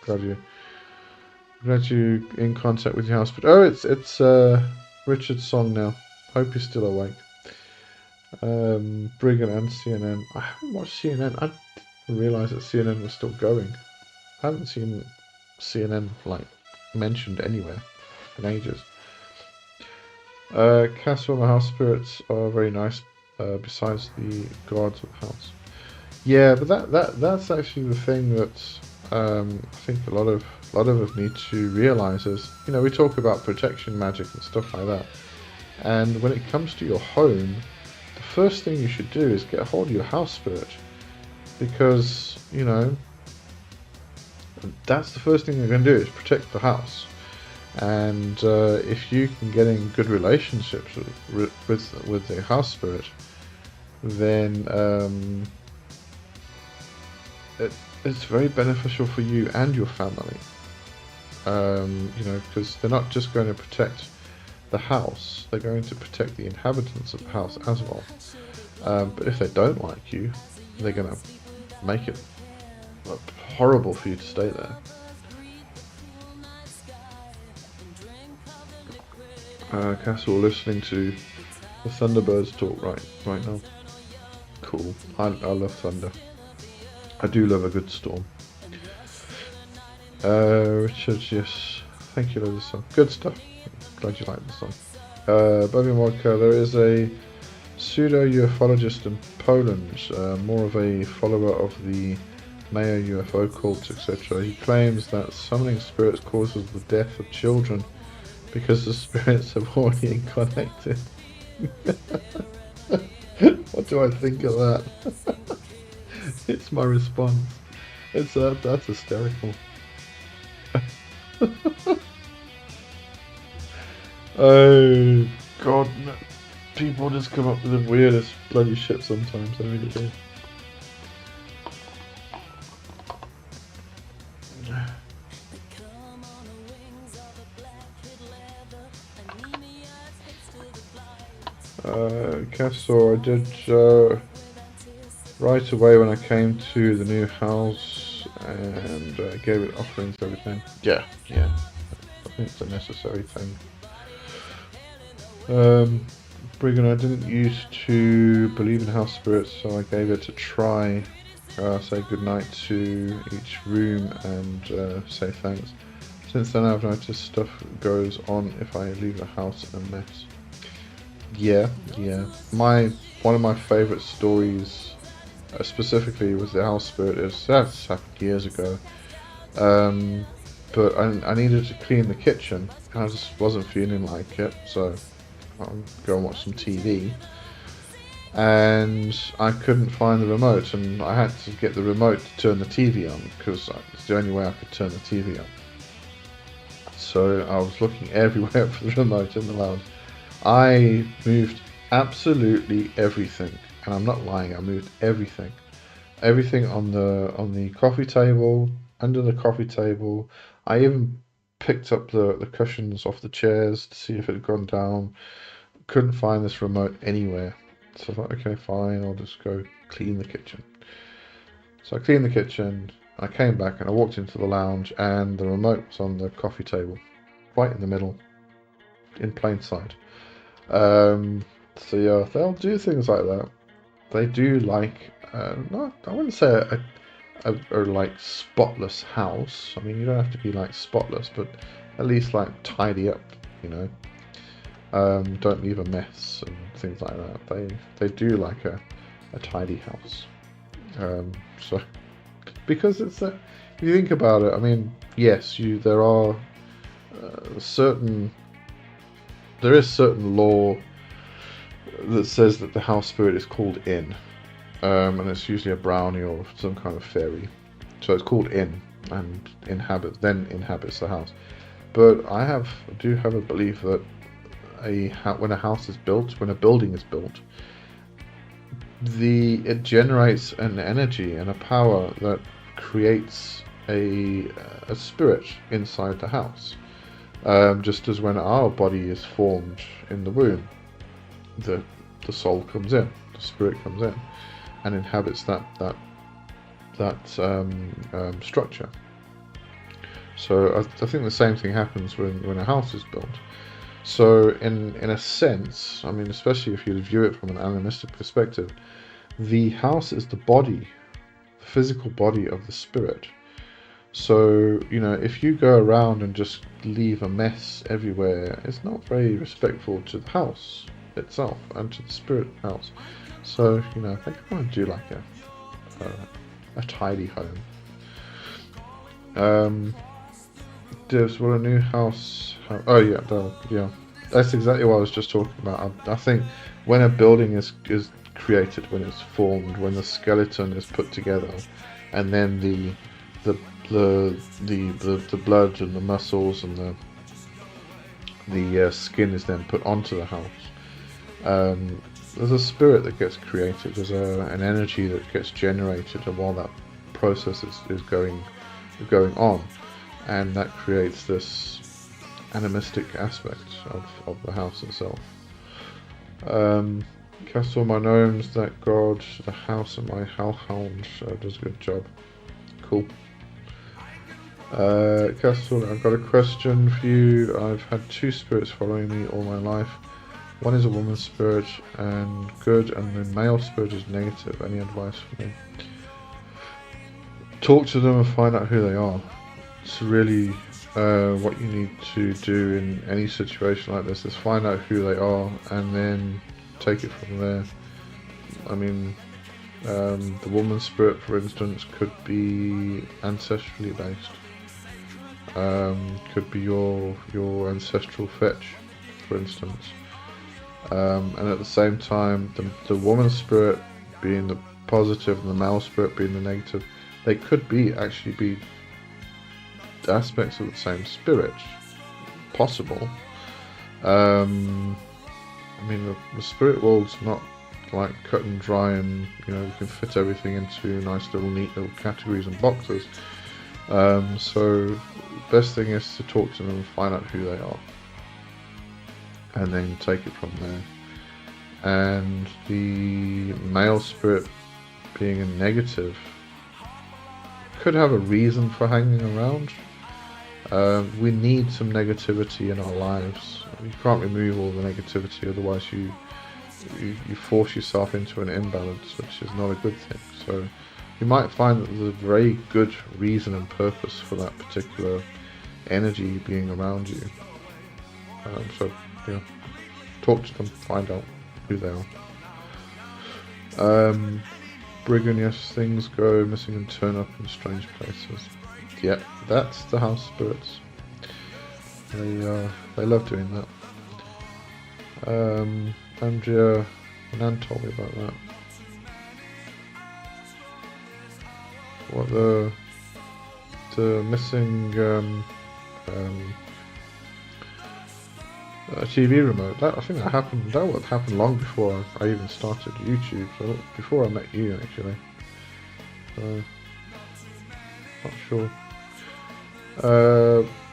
Glad you in contact with your house spirit. Oh, it's Richard's song now. Hope you're still awake. Brigand and CNN. I haven't watched CNN. I didn't realise that CNN was still going. I haven't seen CNN mentioned anywhere in ages. Castle and the house spirits are very nice. Besides the guards of the house. Yeah, but that's actually the thing that I think a lot of us need to realize is, you know, we talk about protection magic and stuff like that, and when it comes to your home, the first thing you should do is get a hold of your house spirit, because you know that's the first thing you're going to do is protect the house. And if you can get in good relationships with the house spirit, then it's very beneficial for you and your family. You know, because they're not just going to protect the house; they're going to protect the inhabitants of the house as well. But if they don't like you, they're going to make it horrible for you to stay there. Castle listening to the Thunderbirds talk right now. Cool. I love thunder. I do love a good storm. Richard, yes. Thank you for the song. Good stuff. Glad you like the song. Bobby Modka, there is a pseudo-ufologist in Poland, more of a follower of the Mayo UFO cult, etc. He claims that summoning spirits causes the death of children because the spirits have already incarnated. What do I think of that? It's my response. It's that's hysterical. Oh God, no. People just come up with the weirdest bloody shit sometimes. They really do. Castle, I did right away when I came to the new house and gave it offerings and everything. Yeah. I think it's a necessary thing. Brigham, I didn't used to believe in house spirits, so I gave it a try. Say goodnight to each room and say thanks. Since then I've noticed stuff goes on if I leave the house a mess. Yeah. One of my favourite stories, specifically with the house spirit, that's happened years ago. But I needed to clean the kitchen. I just wasn't feeling like it, so I'll go and watch some TV. And I couldn't find the remote, and I had to get the remote to turn the TV on because it's the only way I could turn the TV on. So I was looking everywhere for the remote in the lounge. I moved absolutely everything, and I'm not lying. I moved everything on the coffee table, under the coffee table. I even picked up the cushions off the chairs to see if it had gone down. Couldn't find this remote anywhere, so I thought, okay, fine, I'll just go clean the kitchen. So I cleaned the kitchen. I came back and I walked into the lounge, and the remote was on the coffee table, right in the middle, in plain sight. So yeah, they'll do things like that. They do like, not, I wouldn't say a like spotless house. I mean, you don't have to be like spotless, but at least like tidy up, you know. Don't leave a mess and things like that. They do like a tidy house. So because it's if you think about it, I mean, yes, there are there is certain law that says that the house spirit is called in, and it's usually a brownie or some kind of fairy. So it's called in and inhabits the house. But I do have a belief that when a house is built, when a building is built, it generates an energy and a power that creates a spirit inside the house. Just as when our body is formed in the womb, the soul comes in, the spirit comes in, and inhabits that structure. So I think the same thing happens when a house is built. So in a sense, I mean, especially if you view it from an animistic perspective, the house is the body, the physical body of the spirit. So, you know, if you go around and just leave a mess everywhere, it's not very respectful to the house itself and to the spirit house. So, you know, I think I want to do like a tidy home. Divs, will a new house have... Oh yeah, yeah. That's exactly what I was just talking about. I think when a building is created, when it's formed, when the skeleton is put together, and then the blood and the muscles and the skin is then put onto the house. There's a spirit that gets created. There's an energy that gets generated, and while that process is going on, and that creates this animistic aspect of the house itself. Cast all my gnomes, that god, the house and my hellhound does a good job. Cool. Castle, I've got a question for you. I've had 2 spirits following me all my life. One is a woman's spirit and good, and the male spirit is negative. Any advice for me? Talk to them and find out who they are. It's really what you need to do in any situation like this, is find out who they are and then take it from there. I mean, the woman's spirit, for instance, could be ancestrally based. Could be your ancestral fetch, for instance. And at the same time, the woman's spirit being the positive and the male spirit being the negative, they could actually be aspects of the same spirit. Possible. I mean, the spirit world's not like cut and dry, and we can fit everything into nice little neat little categories and boxes. So best thing is to talk to them and find out who they are, and then take it from there. And the male spirit being a negative could have a reason for hanging around. We need some negativity in our lives. You can't remove all the negativity, otherwise you force yourself into an imbalance, which is not a good thing. So you might find that there's a very good reason and purpose for that particular energy being around you. So talk to them, find out who they are. Brigand, yes, things go missing and turn up in strange places. Yep, that's the house spirits. They love doing that. Andrea and Ann told me about that. What the missing TV remote? I think that happened. That would happen long before I even started YouTube. So before I met you, actually. Not sure.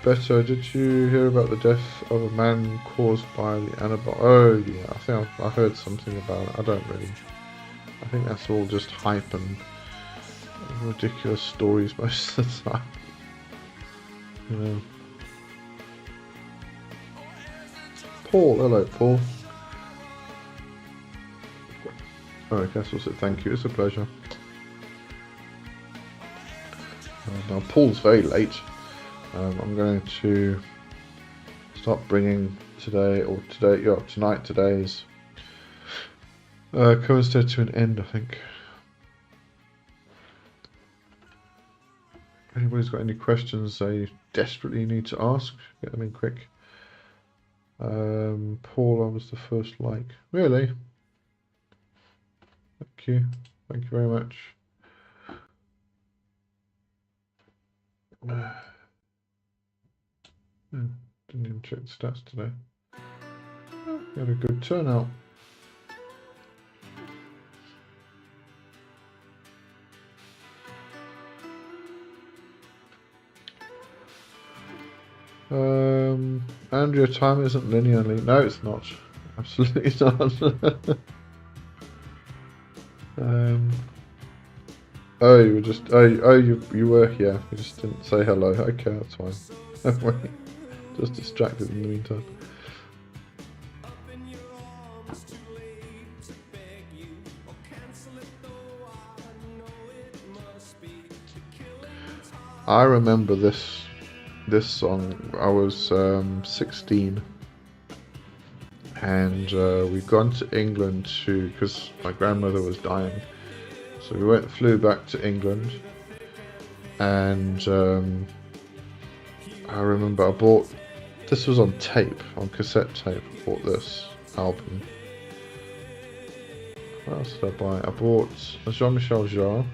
Better, did you hear about the death of a man caused by the antibiotic? Oh yeah, I think I heard something about it. I don't really. I think that's all just hype and ridiculous stories most of the time. Paul, hello Paul. Alright, Castle said thank you, it's a pleasure. Now Paul's very late. I'm going to start bringing tonight, today's Covenstead to an end, I think. Anybody's got any questions they desperately need to ask, get them in quick. Paul, I was the first like. Really? Thank you. Thank you very much. Didn't even check the stats today. We had a good turnout. Andrea, time isn't linearly. No, it's not. Absolutely not. Oh, you were just. Oh, you were here. You just didn't say hello. Okay, that's fine. Don't worry. Just distracted in the meantime. I remember this song. I was 16, and we'd gone to England because my grandmother was dying, So we flew back to England, and I remember I bought, this was on tape, on cassette tape. I bought this album. What else did I buy? I bought a Jean-Michel Jarre.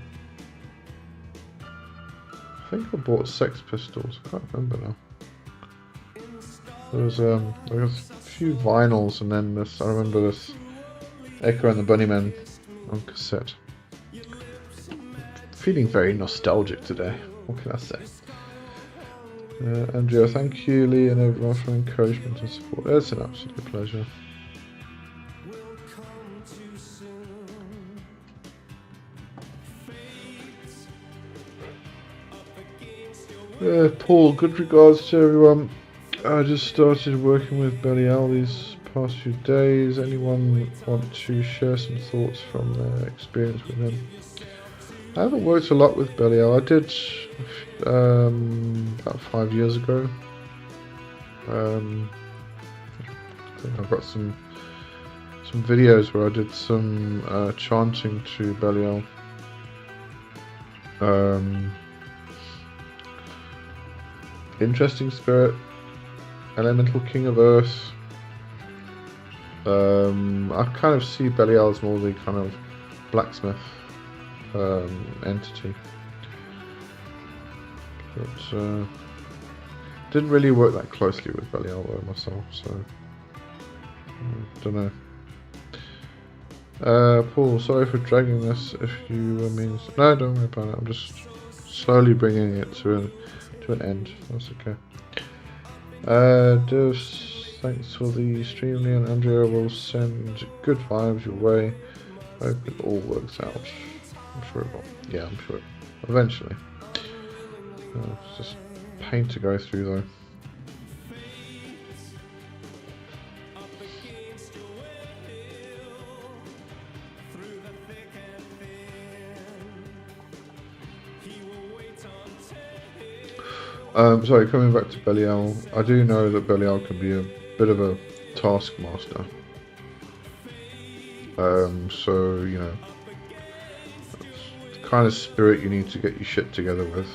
I think I bought Sex Pistols. I can't remember now. There was a few vinyls, and then this. I remember this Echo and the Bunnymen on cassette. Feeling very nostalgic today. What can I say? Andrea, thank you, Lee, and everyone for encouragement and support. It's an absolute pleasure. Paul, good regards to everyone. I just started working with Belial these past few days. Anyone want to share some thoughts from their experience with him? I haven't worked a lot with Belial. I did about 5 years ago. I think I've got some videos where I did some chanting to Belial. Interesting spirit, elemental king of earth. I kind of see Belial as more the kind of blacksmith entity, but didn't really work that closely with Belial though myself, so don't know. Paul, sorry for dragging this. If you mean no, don't worry about it. I'm just slowly bringing it to an end. That's okay. Thanks for the stream, Lee, and Andrea will send good vibes your way. Hope it all works out. I'm sure it will. Yeah, I'm sure it will. Eventually. It's just pain to go through though. Sorry, coming back to Belial, I do know that Belial can be a bit of a taskmaster. So, you know, it's the kind of spirit you need to get your shit together with.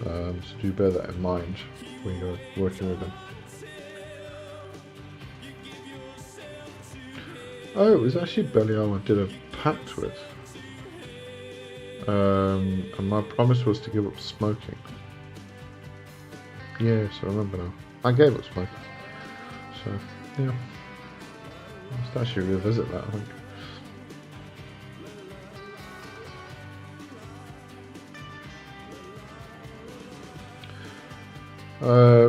So do bear that in mind when you're working with him. Oh, it was actually Belial I did a pact with. And my promise was to give up smoking. Yes, I remember now. I gave up smoking. So, yeah. I must actually revisit that, I think.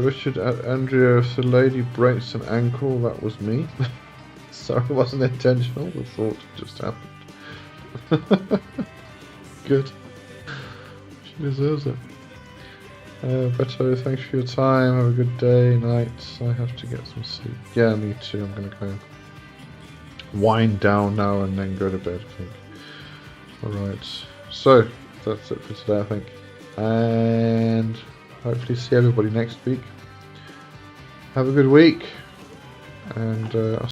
Richard at Andrea, if the lady breaks an ankle, that was me. Sorry, it wasn't intentional. The thought just happened. Good. She deserves it. Beto, thanks for your time. Have a good day, night. I have to get some sleep. Yeah, me too. I'm going to go wind down now and then go to bed, I think. Alright. So, that's it for today, I think. And hopefully see everybody next week. Have a good week. And I'll